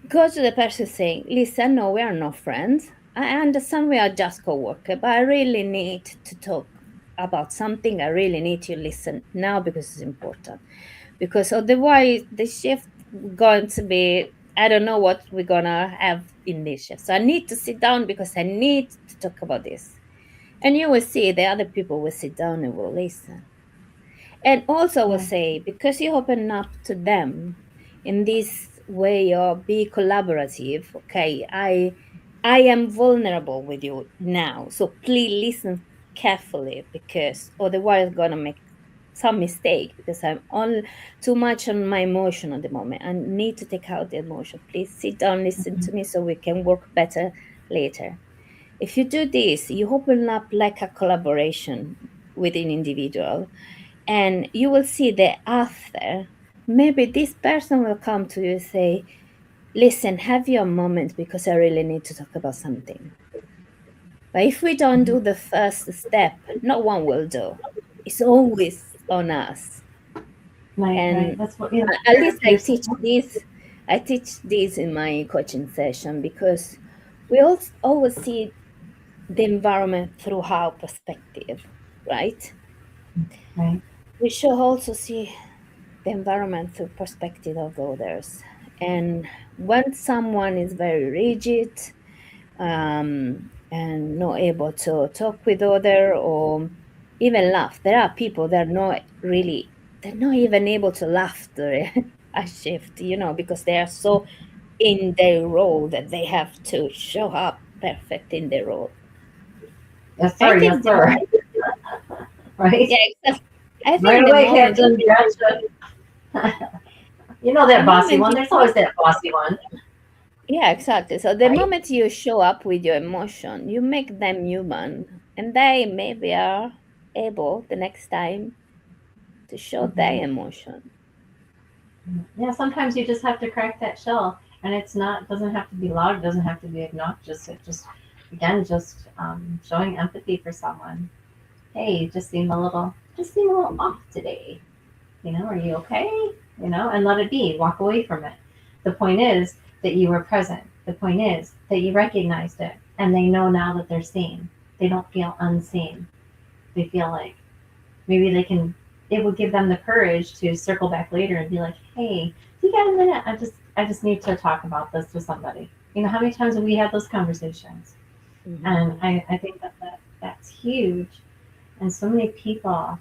go to the person saying, listen, no, we are not friends. I understand we are just co-worker, but I really need to talk about something. I really need to listen now because it's important. Because otherwise the shift going to be, I don't know what we're gonna have in this shift. So I need to sit down because I need to talk about this. And you will see the other people will sit down and will listen. And also I will Yeah. say, because you open up to them in this way of be collaborative, okay, I am vulnerable with you now. So please listen carefully, because otherwise I'm gonna make some mistake, because I'm on too much on my emotion at the moment. I need to take out the emotion. Please sit down, listen Mhm. to me so we can work better later. If you do this, you open up like a collaboration with an individual, and you will see that after, maybe this person will come to you and say, listen, have your moment because I really need to talk about something. But if we don't do the first step, no one will do. It's always on us. Right. Right. And That's what at least you're supposed. I teach this in my coaching session, because we always see the environment through our perspective, right? Right. We should also see the environment through perspective of others. And when someone is very rigid, and not able to talk with other or even laugh, there are people that are not really, they're not even able to laugh during a shift, because they are so in their role that they have to show up perfect in their role. Yes, I sir. Yes, think the sir. moment, Right. yeah, exactly. I Right think the away, moment Captain. Gotcha. You know the that bossy moment one. you There's show always that bossy one, Yeah, exactly. So the right? moment you show up with your emotion, you make them human, and they maybe are able the next time to show their Hmm. emotion. Yeah, sometimes you just have to crack that shell, and it's not doesn't have to be loud, it doesn't have to be obnoxious. It just again just showing empathy for someone. Hey, you just seem a little off today. Are you okay? And let it be. Walk away from it. The point is that you were present. The point is that you recognized it, and they know now that they're seen. They don't feel unseen. They feel like maybe they can it would give them the courage to circle back later and be like, hey, you got a minute? I just need to talk about this with somebody. How many times have we had those conversations? And Mhm. I think that's huge. And so many people,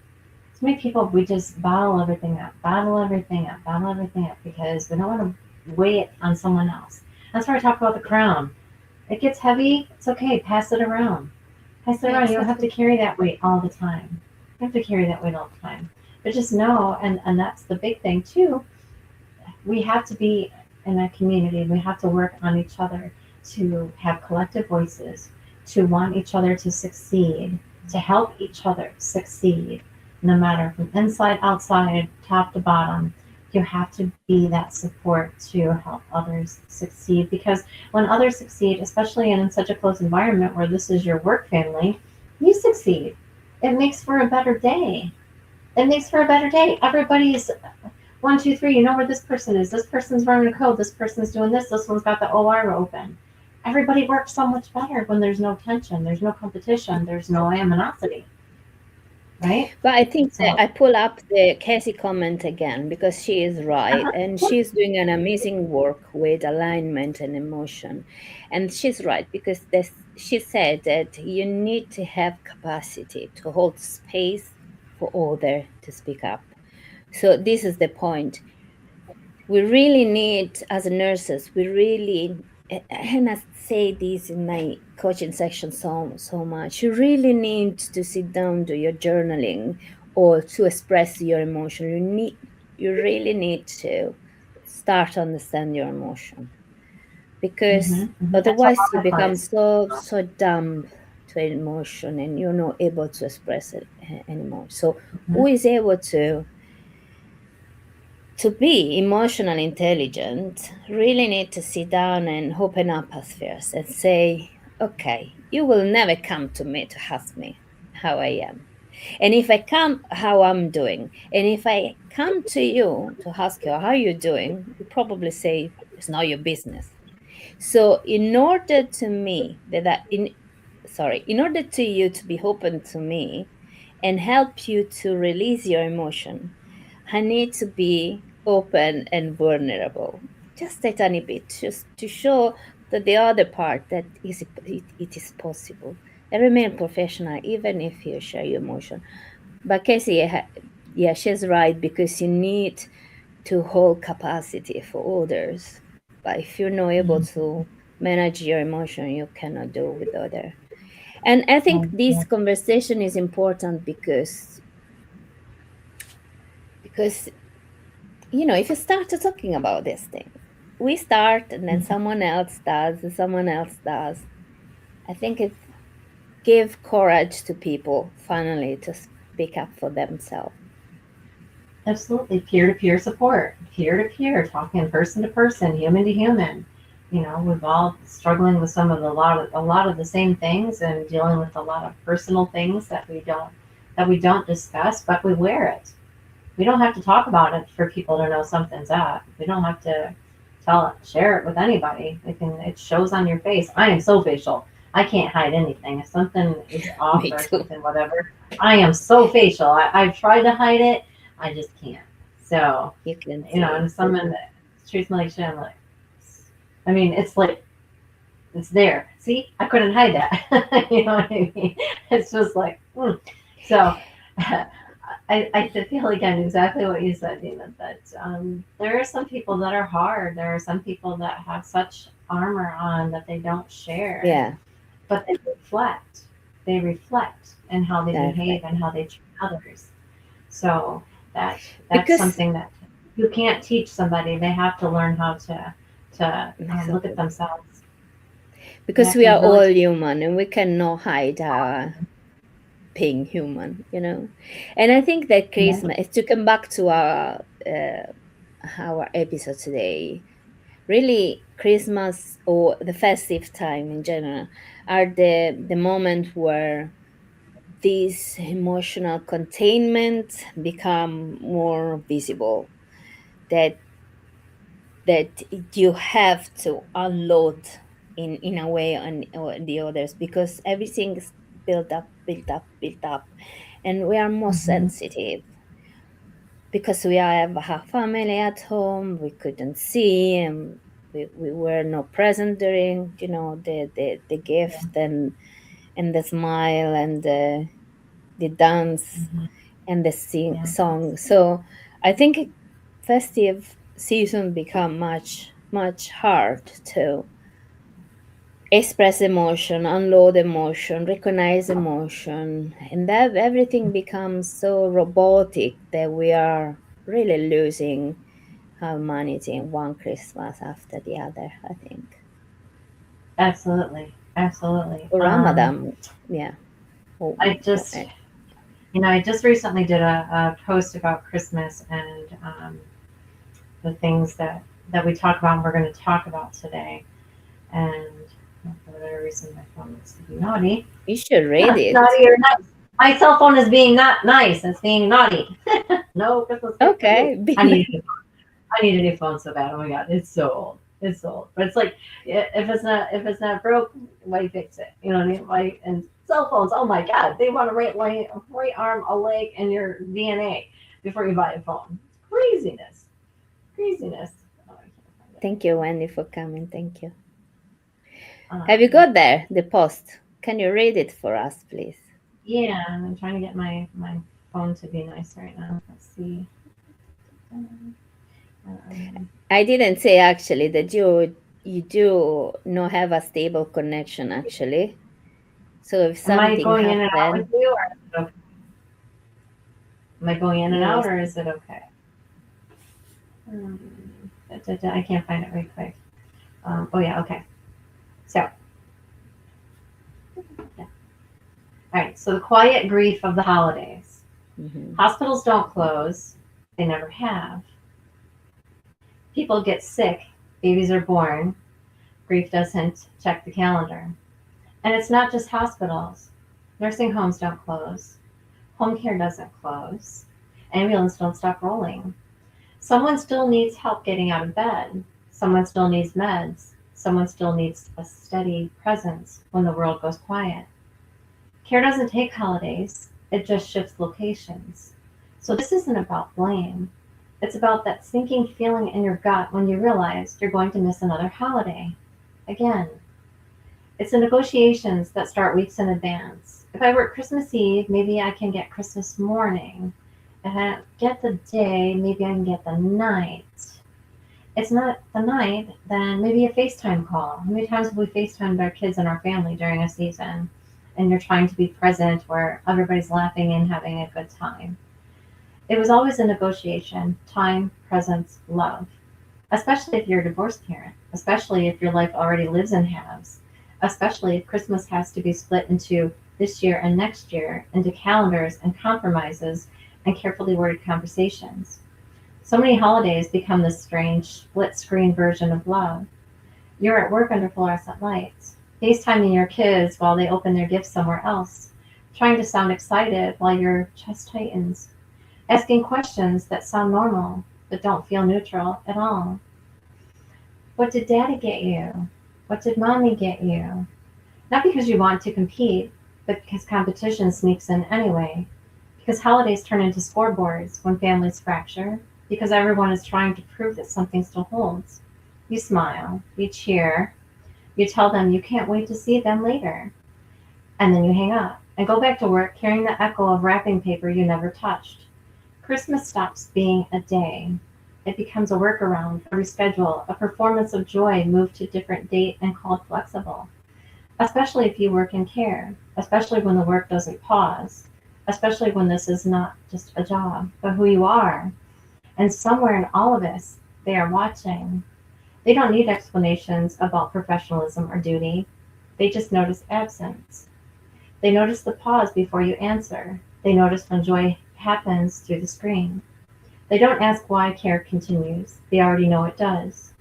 we just bottle everything up, bottle everything up, bottle everything up because we don't want to weigh it on someone else. That's why I talk about the crown. It gets heavy, it's okay, pass it around. Pass it around. You don't have to Exactly. carry that weight all the time. You don't have to carry that weight all the time. But just know, and that's the big thing too, we have to be in a community. We have to work on each other to have collective voices, to want each other to succeed, to help each other succeed, no matter from inside, outside, top to bottom. You have to be that support to help others succeed because when others succeed, especially in such a close environment where this is your work family, you succeed. It makes for a better day. It makes for a better day. Everybody's 1, 2, 3, you know where this person is. This person's running a code. This person's doing this. This one's got the OR open. Everybody works so much better when there's no tension, there's no competition, there's no animosity, right? But I think that So, I pull up the Cassie comment again because she is right, and uh-huh. she's doing an amazing work with alignment and emotion. And she's right because she said that you need to have capacity to hold space for other to speak up. So this is the point. We really need, as nurses, we really, and I say this in my coaching section so much, you really need to sit down, do your journaling, or to express your emotion. You really need to start to understand your emotion, because That's otherwise you our become advice. so dumb to emotion and you're not able to express it anymore. So Hmm. who is able to be emotionally intelligent really need to sit down and open up us first and say, okay, you will never come to me to ask me how I am. And if I come, how I'm doing. And if I come to you to ask you how you're doing, you probably say it's not your business. So in order to me that in sorry, in order to you to be open to me and help you to release your emotion, I need to be open and vulnerable, just a tiny bit, just to show that the other part that it is possible. And remain professional, even if you share your emotion. But Casey, yeah, she's right because you need to hold capacity for others. But if you're not able to manage your emotion, you cannot do with other. And I think this conversation is important because if you start to talking about this thing, we start and then someone else does and someone else does. I think it give courage to people finally to speak up for themselves. Absolutely, peer-to-peer support, peer-to-peer, talking person to person, human to human. We've all struggling with some of a lot of the same things and dealing with a lot of personal things that we don't discuss, but we wear it. We don't have to talk about it for people to know something's up. We don't have to share it with anybody. It shows on your face. I am so facial. I can't hide anything. If something is off Me or too. something, whatever, I am so facial. I've tried to hide it. I just can't. So, You can see. and someone that treats me like shit, I'm like, I mean, it's like, it's there. See, I couldn't hide that. You know what I mean? It's just like, so I feel again exactly what you said, Dina, that there are some people that are hard. There are some people that have such armor on that they don't share, Yeah, but they reflect. They reflect in how they behave perfect. and how they treat others. So that's Because something that you can't teach somebody. They have to learn how to look at exactly. themselves. They Because have we to are all really. human and we cannot hide our being human. And I think that Yeah. Christmas, to come back to our episode today, really Christmas or the festive time in general are the moment where this emotional containment become more visible, that that you have to unload in a way on the others, because everything is built up, and we are more Hmm. sensitive. because we have a family at home, we couldn't see, and we were not present during, the Yeah. gift and the smile and the dance Mhm. and the Yeah. song. So I think festive season become much hard to express emotion, unload emotion, recognize emotion, and that everything becomes so robotic that we are really losing humanity in one Christmas after the other, I think. Absolutely. Absolutely. Or Ramadan, yeah. Oh, I just, I just recently did a post about Christmas and the things that we talk about and we're going to talk about today. And for whatever reason, my phone wants to be naughty. you should read it. Naughty or nice. My cell phone is being not nice. It's being naughty. No Christmas gift for you. Okay. I need a new phone so bad. Oh my god, it's so old. It's so old. But it's like if it's not broke, why fix it? You know what I mean? Why and cell phones, oh my god, they want to rate arm a leg and your DNA before you buy a phone. Craziness. Craziness. Oh, I can't find it. Thank you, Wendy, for coming. Thank you. Have you Um, got there, the post? Can you read it for us, please? yeah, I'm trying to get my phone to be nice right now. Let's see. I didn't say actually that you do not have a stable connection actually. So if Am I something going in and out with happened, you, or is it okay? Am I going in and out, yes, or is it okay? I can't find it right quick. Oh yeah, okay. So, yeah. All right. So the quiet grief of the holidays. hmm Hospitals don't close. They never have. People get sick. Babies are born. Grief doesn't check the calendar. And it's not just hospitals. Nursing homes don't close. Home care doesn't close. Ambulance don't stop rolling. Someone still needs help getting out of bed. Someone still needs meds. Someone still needs a steady presence when the world goes quiet. Care doesn't take holidays, it just shifts locations. So this isn't about blame. It's about that sinking feeling in your gut when you realize you're going to miss another holiday. Again, it's the negotiations that start weeks in advance. If I work Christmas Eve, maybe I can get Christmas morning. If I don't get the day, maybe I can get the night. It's not the night, then maybe a FaceTime call. How many times have we FaceTimed our kids and our family during a season? And you're trying to be present where everybody's laughing and having a good time. It was always a negotiation: time, presence, love. Especially if you're a divorced parent, especially if your life already lives in halves, especially if Christmas has to be split into this year and next year, into calendars and compromises and carefully worded conversations. So many holidays become this strange split screen version of love. You're at work under fluorescent lights, FaceTiming your kids while they open their gifts somewhere else, trying to sound excited while your chest tightens, asking questions that sound normal but don't feel neutral at all. What did daddy get you? What did mommy get you? Not because you want to compete, but because competition sneaks in anyway. Because holidays turn into scoreboards when families fracture. Because everyone is trying to prove that something still holds. You smile, you cheer, you tell them you can't wait to see them later. And then you hang up and go back to work carrying the echo of wrapping paper you never touched. Christmas stops being a day. It becomes a workaround, a reschedule, a performance of joy moved to a different date and called flexible. Especially if you work in care, especially when the work doesn't pause, especially when this is not just a job, but who you are. And somewhere in all of this, they are watching. They don't need explanations about professionalism or duty. They just notice absence. They notice the pause before you answer. They notice when joy happens through the screen. They don't ask why care continues. They already know it does.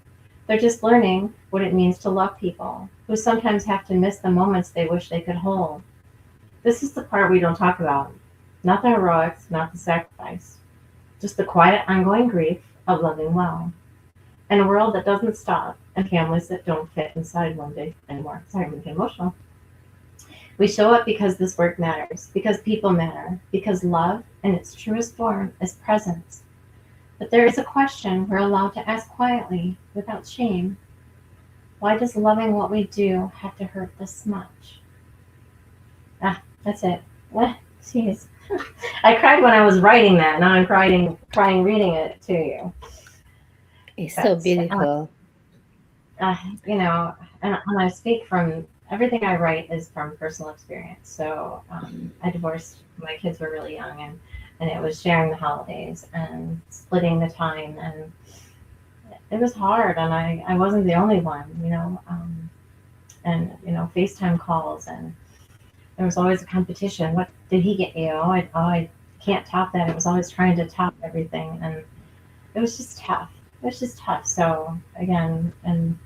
They're just learning what it means to love people, who sometimes have to miss the moments they wish they could hold. This is the part we don't talk about. Not the heroics, not the sacrifice. Just the quiet, ongoing grief of loving well. In a world that doesn't stop, and families that don't fit inside one day anymore. Sorry, I'm going to get emotional. We show up because this work matters, because people matter, because love, in its truest form, is presence. But there is a question we're allowed to ask quietly, without shame. Why does loving what we do have to hurt this much? Ah, that's it. What? Jeez. I cried when I was writing that. Now I'm crying reading it to you. It's so That's, beautiful. you know, and I speak from everything I write is from personal experience. So I divorced. My kids were really young, and it was sharing the holidays and splitting the time, and it was hard. And I wasn't the only one, and FaceTime calls, and there was always a competition. What did he get you? I can't top that. It was always trying to top everything, and it was just tough. It was just tough. So again, and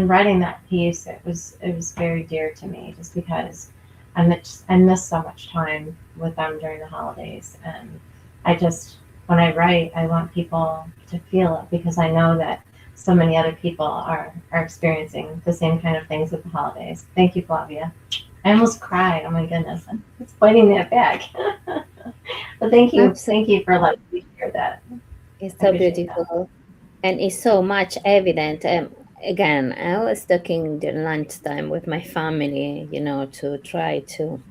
writing that piece, it was very dear to me, just because I miss so much time with them during the holidays, and I just when I write, I want people to feel it, because I know that so many other people are experiencing the same kind of things with the holidays. Thank you, Flavia. I almost cried. Oh my goodness, it's biting that back. But thank you for letting me hear that. It's I so appreciate that. beautiful. And it's so much evident. Again, I was talking during lunchtime with my family, to try to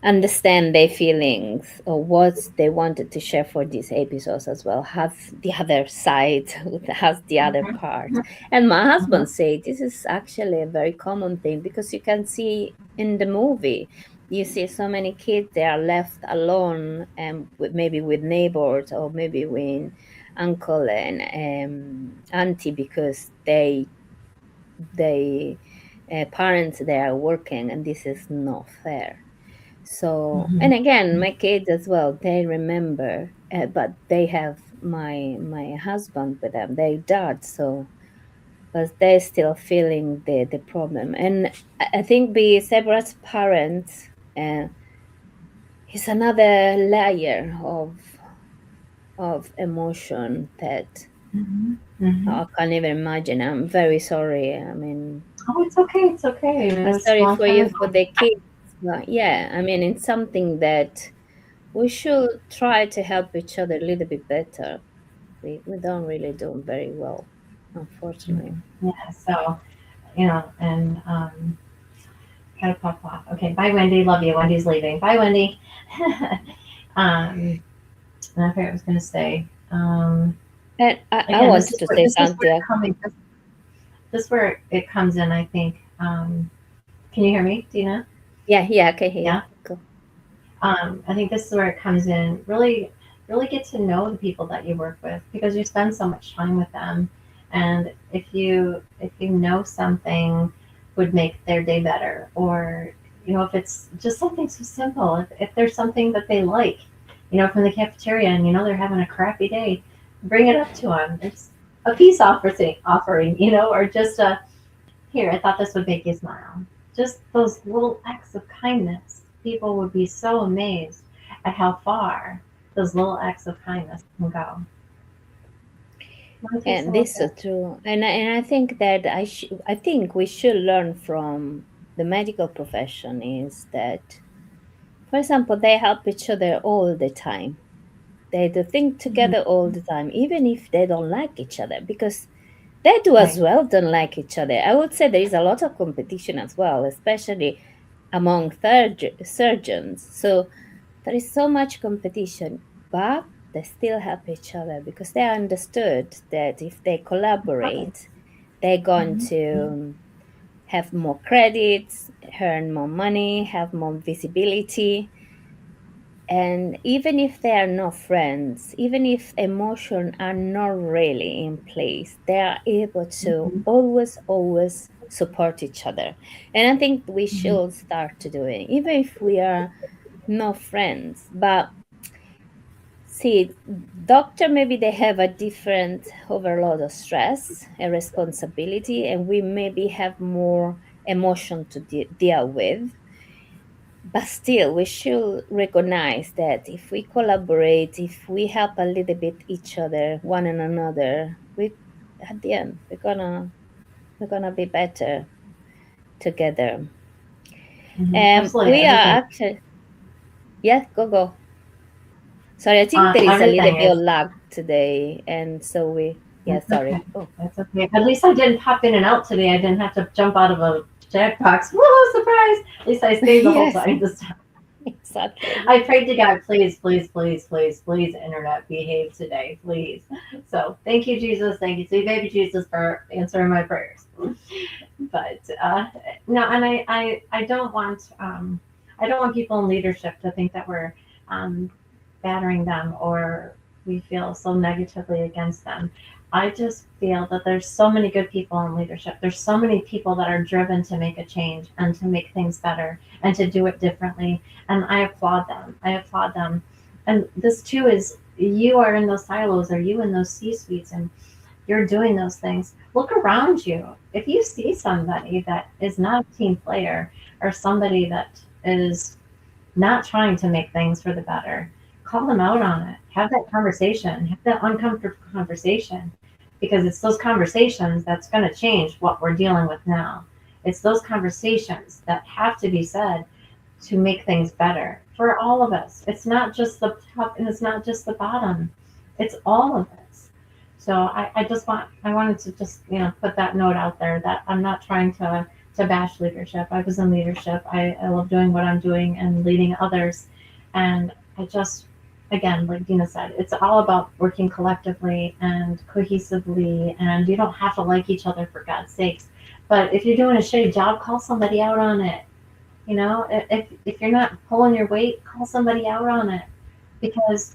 understand their feelings or what they wanted to share for these episodes as well. Has the other side, has the other part. Mhm, And my mhm, husband said this is actually a very common thing, because you can see in the movie, you see so many kids, they are left alone, and maybe with neighbors, or maybe with uncle and auntie, because they parents, they are working, and this is not fair. So, mhm, and again, my kids as well, they remember, but they have my husband with them, they dad, so but they're still feeling the problem. And I think being separate parents is another layer of emotion that mhm, mhm. I can't even imagine. I'm very sorry. I mean, Oh, it's okay. It's okay. It I'm was a sorry long for time you, ago. for the kids. But yeah, I mean, it's something that we should try to help each other a little bit better. We don't really do very well, unfortunately. Yeah. So and gotta pop off. Okay. Bye, Wendy. Love you. Wendy's leaving. Bye, Wendy. And I forget what I was gonna say. And I Again, this wanted is to where say this is where something. this where it comes in. I think. Can you hear me, Dina? Yeah, yeah, I can hear you. Yeah. Go. I think this is where it comes in. Really, really get to know the people that you work with, because you spend so much time with them, and if you know something would make their day better, or if it's just something so simple, if there's something that they like, from the cafeteria, and they're having a crappy day, bring it up to them. It's a peace offering, or just a here, I thought this would make you smile. Just those little acts of kindness. People would be so amazed at how far those little acts of kindness can go. Want to take And some of this is that? true. And I think that I think we should learn from the medical profession is that, for example, they help each other all the time. They do things Mhm. together all the time, even if they don't like each other, because they do as Right. well don't like each other. I would say there is a lot of competition as well, especially among surgeons. So there is so much competition, but they still help each other because they understood that if they Right. collaborate, they're going Mhm. to have more credits, earn more money, have more visibility. And even if they are not friends, even if emotions are not really in place, they are able to Mhm. always support each other. And I think we Mhm. should start to do it, even if we are not friends. But see, doctor, maybe they have a different overload of stress and responsibility, and we maybe have more emotion to deal with. But still, we should recognize that if we collaborate, if we help a little bit each other, one and another, we at the end we're gonna be better together. Mhm. Absolutely. We are Everything. actually, yeah, go. Sorry, I think there is a little Everything bit of is. lag today, and so yeah, That's okay. sorry. Oh, That's okay. At least I didn't pop in and out today. I didn't have to jump out of a jackbox. Whoa, surprise! At least I stayed the whole yes, time this time. exactly. I prayed to God, please, please, please, please, please, internet, behave today, please. So thank you, Jesus. Thank you, sweet baby Jesus, for answering my prayers. But no, and I don't want people in leadership to think that we're um, battering them or we feel so negatively against them. I just feel that there's so many good people in leadership. There's so many people that are driven to make a change and to make things better and to do it differently. And I applaud them. I applaud them. And this too is you are in those silos, or you in those C suites, and you're doing those things. Look around you. If you see somebody that is not a team player or somebody that is not trying to make things for the better, call them out on it. Have that conversation. Have that uncomfortable conversation, because it's those conversations that's going to change what we're dealing with now. It's those conversations that have to be said to make things better for all of us. It's not just the top and it's not just the bottom. It's all of us. So I wanted to just, put that note out there that I'm not trying to bash leadership. I was in leadership. I love doing what I'm doing and leading others. And I just, again, like Dina said, it's all about working collectively and cohesively, and you don't have to like each other, for God's sakes. But if you're doing a shitty job, call somebody out on it. If you're not pulling your weight, call somebody out on it, because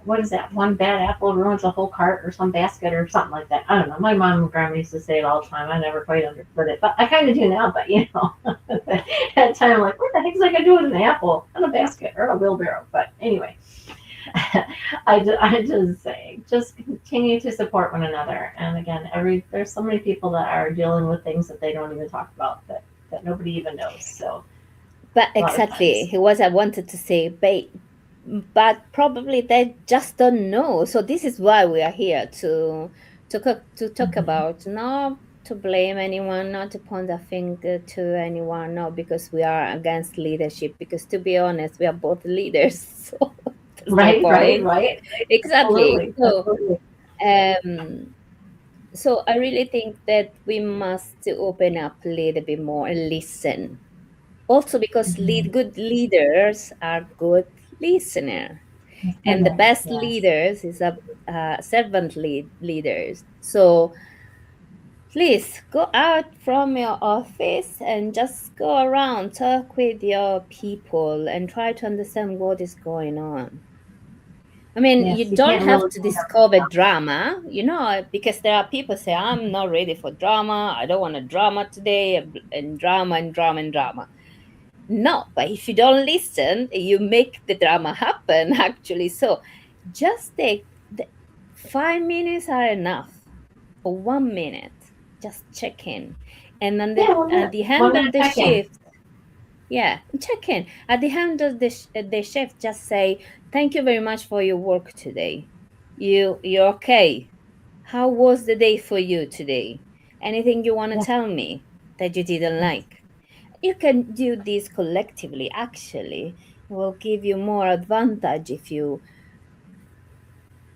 what is that? One bad apple ruins a whole cart or some basket or something like that. I don't know. My mom and grandma used to say it all the time. I never quite understood it, but I kind of do now. But at that time, I'm like, what the heck is I gonna do with an apple and a basket or a wheelbarrow? But anyway, I just say, just continue to support one another. And again, there's so many people that are dealing with things that they don't even talk about, that nobody even knows. So But a lot of exactly, times, what I wanted to say, but probably they just don't know. So this is why we are here to talk mhm. about, not to blame anyone, not to point a finger to anyone, not because we are against leadership, because to be honest, we are both leaders. So that's my Right, right, point. right. Exactly. Absolutely, absolutely. Um, so I really think that we must open up a little bit more and listen. Also, because Mhm. good leaders are good listener, and the Goodness, best yes. leaders is a servant leaders. So please go out from your office and just go around, talk with your people, and try to understand what is going on. I mean, you Yes, you don't can't have really to find discover out. drama, because there are people say, I'm not ready for drama. I don't want a drama today, and drama and drama and drama. No, but if you don't listen, you make the drama happen, actually. So just take 5 minutes are enough, or 1 minute. Just check in. And then Yeah, at the one end of minute the check in. shift, yeah, check in. At the end of the shift, just say, thank you very much for your work today. You're okay. How was the day for you today? Anything you want to Yeah, tell me that you didn't yes, like? You can do this collectively. Actually, it will give you more advantage if you,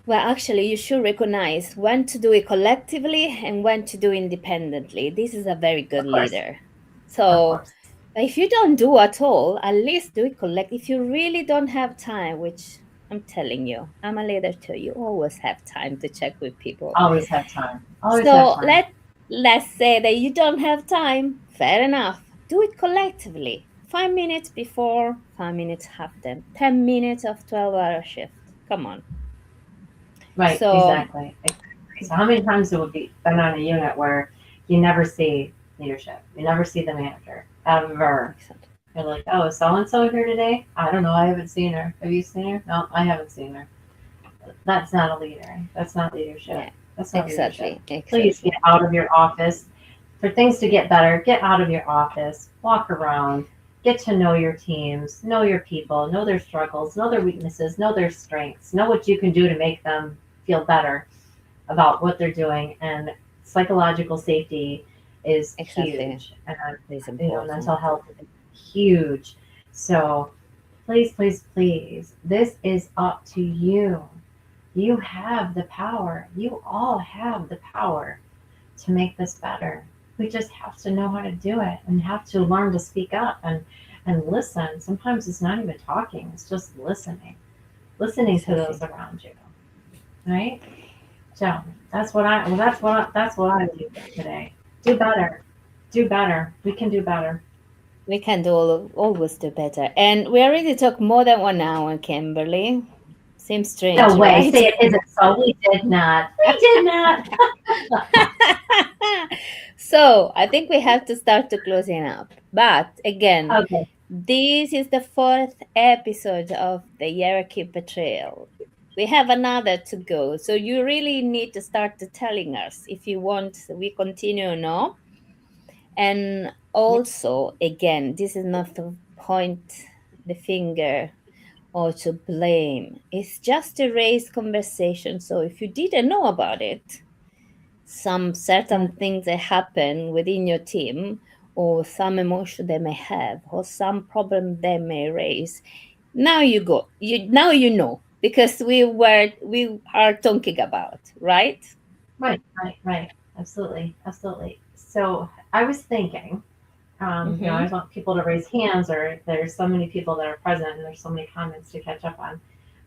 well, actually, you should recognize when to do it collectively and when to do independently. This is a very good of course, leader. of So course. if you don't do at all, at least do it collect. If you really don't have time, which I'm telling you, I'm a leader too, you always have time to check with people. Always have time. Always have So time. let's say that you don't have time. Fair enough. Do it collectively. 5 minutes before, 5 minutes after, 10 minutes of 12-hour shift. Come on. Right, So exactly. Exactly. So how many times have we been on a unit where you never see leadership? You never see the manager ever. exactly. You're like, oh, is so and so here today? I don't know. I haven't seen her. Have you seen her? No, I haven't seen her. That's not a leader. That's not leadership. Yeah, That's not leadership. exactly, Please get exactly. out of your office. For things to get better, get out of your office, walk around, get to know your teams, know your people, know their struggles, know their weaknesses, know their strengths, know what you can do to make them feel better about what they're doing. And psychological safety is Exactly. huge. And It's mental important. health is huge. So please, please, please, this is up to you. You have the power. You all have the power to make this better. We just have to know how to do it and have to learn to speak up and listen. Sometimes it's not even talking, it's just listening. Listening to those Exactly. around you. Right? So that's what I do today. Do better. Do better. We can do better. We can do always do better. And we already talked more than 1 hour, Kimberly. Seems No strange, way. right? Say it isn't so. We did not. We did not. So I think we have to start to closing up. But again, Okay. this is the fourth episode of the Hierarchy Betrayal. We have another to go. So you really need to start to telling us if you want we continue or no. And Yeah. also, again, this is not to point the finger or to blame. It's just to raise conversation. So if you didn't know about it, some certain Right. things that happen within your team, or some emotion they may have, or some problem they may raise, now you go. Now you know because we are talking about, right? Right. Right. Right. Absolutely. Absolutely. So I was thinking, I Mm-hmm. always want people to raise hands, or there's so many people that are present, and there's so many comments to catch up on,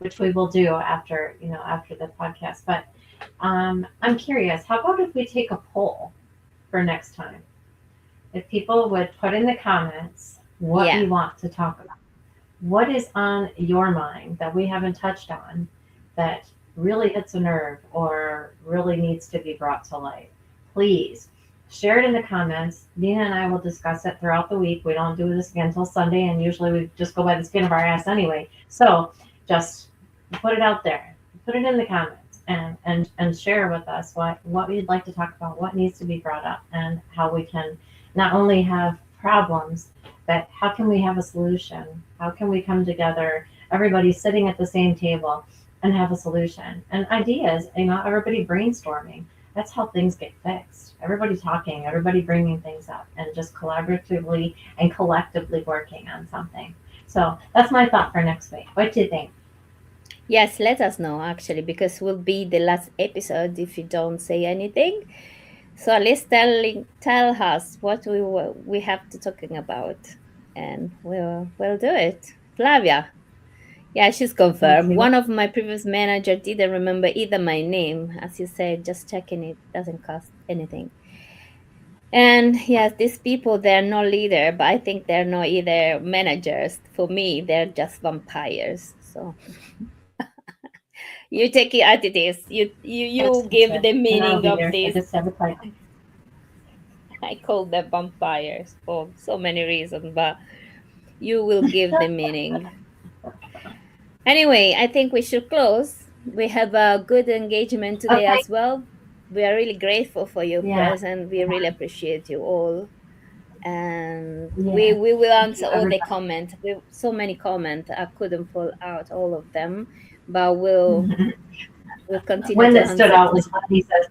which we will do after after the podcast. But I'm curious. How about if we take a poll for next time? If people would put in the comments what Yeah. you want to talk about. What is on your mind that we haven't touched on that really hits a nerve or really needs to be brought to light? Please share it in the comments. Dina and I will discuss it throughout the week. We don't do this again until Sunday, and usually we just go by the skin of our ass anyway. So just put it out there. Put it in the comments and share with us what we'd like to talk about, what needs to be brought up, and how we can not only have problems, but how can we have a solution? How can we come together, everybody sitting at the same table, and have a solution and ideas? Everybody brainstorming. That's how things get fixed. Everybody talking, everybody bringing things up, and just collaboratively and collectively working on something. So that's my thought for next week. What do you think? Yes, let us know actually, because will be the last episode if you don't say anything. So at least tell us what we have to talking about, and we'll do it. Flavia, yeah, she's Let's confirmed. see what. One of my previous manager didn't remember either my name, as you said. Just checking it doesn't cost anything. And yes, these people they're not leader, but I think they're not either managers. For me, they're just vampires. So you take it as it is. You That's give it. the And I'll meaning be of there. I this. just have a title. I call them vampires for so many reasons, but you will give the meaning. Anyway, I think we should close. We have a good engagement today Okay. as well. We are really grateful for your Yeah. presence. We really appreciate you all. And Yeah. we will Thank answer you, all the everybody. comments. We so many comments. I couldn't pull out all of them, but we'll continue One to that stood answer out to. was Wendy says,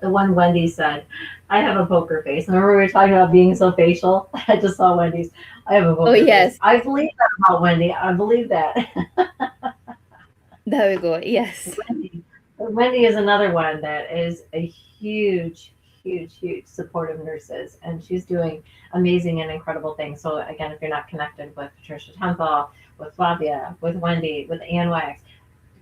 the one Wendy said, I have a poker face. Remember we were talking about being so facial? I just saw Wendy's. I have a Oh poker face. yes, I believe that about Wendy. I believe that. there we go. Yes. Wendy is another one that is a huge, huge, huge support of nurses, and she's doing amazing and incredible things. So again, if you're not connected with Patricia Temple, with Flavia, with Wendy, with Ann Wax,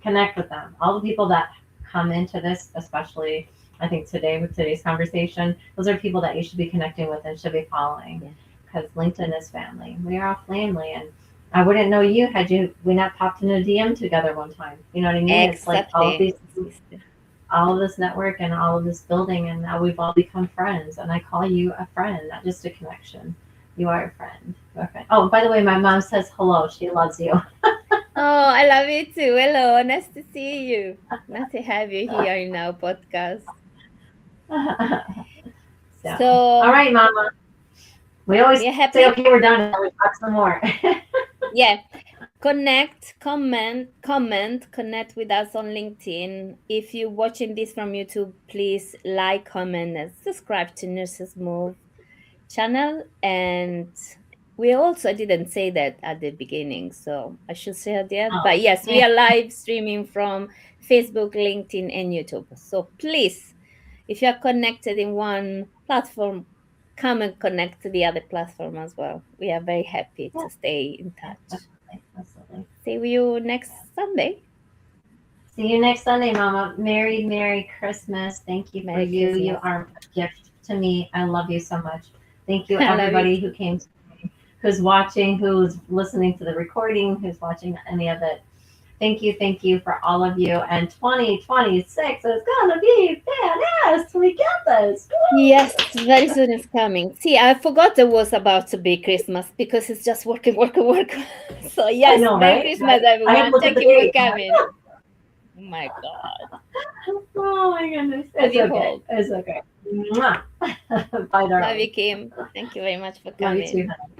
connect with them. All the people that come into this, especially I think today with today's conversation, those are people that you should be connecting with and should be following Yeah. because LinkedIn is family. We are all family, and I wouldn't know you had we not popped in a DM together one time. You know what I mean? It's like Exactly, sister. all of this network and all of this building, and now we've all become friends. And I call you a friend, not just a connection. You are a friend. You are a friend. Oh, by the way, my mom says hello. She loves you. Oh, I love you too. Hello, nice to see you. Nice to have you here in our podcast. So, all So right, Mama. We always we are say, happy. okay, we're done, and then we talk some more. Yeah. Connect, connect with us on LinkedIn. If you're watching this from YouTube, please like, comment, and subscribe to Nurses Move channel. And we also didn't say that at the beginning, so I should say it yet. Oh, But yes, we yeah. are live streaming from Facebook, LinkedIn, and YouTube. So please, if you are connected in one platform, come and connect to the other platform as well. We are very happy Yeah. to stay in Yeah, touch. absolutely. Absolutely. See you next Sunday. See you next Sunday, Mama. Merry Christmas. Thank you for Merry you. You Christmas. are a gift to me. I love you so much. Thank you, I love you. everybody who came today, who's watching, who's listening to the recording, who's watching any of it. Thank you for all of you. And 2026 is gonna be badass. We got this. Woo! Yes, very soon it's coming. See, I forgot it was about to be Christmas because it's just working, working, work. So I yes, know, Merry right? Christmas, I had to everyone. look at Thank the you for date. coming. Oh my God. Oh my goodness. Love It's you okay. all. It's okay. Mwah. Bye, Love darling. you, Kim. Thank you very much for Love you too, coming. honey.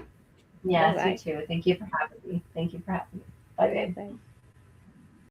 Bye Yes, you bye. too. Thank you for having me. Thank you for having me. Bye, Bye babe. bye.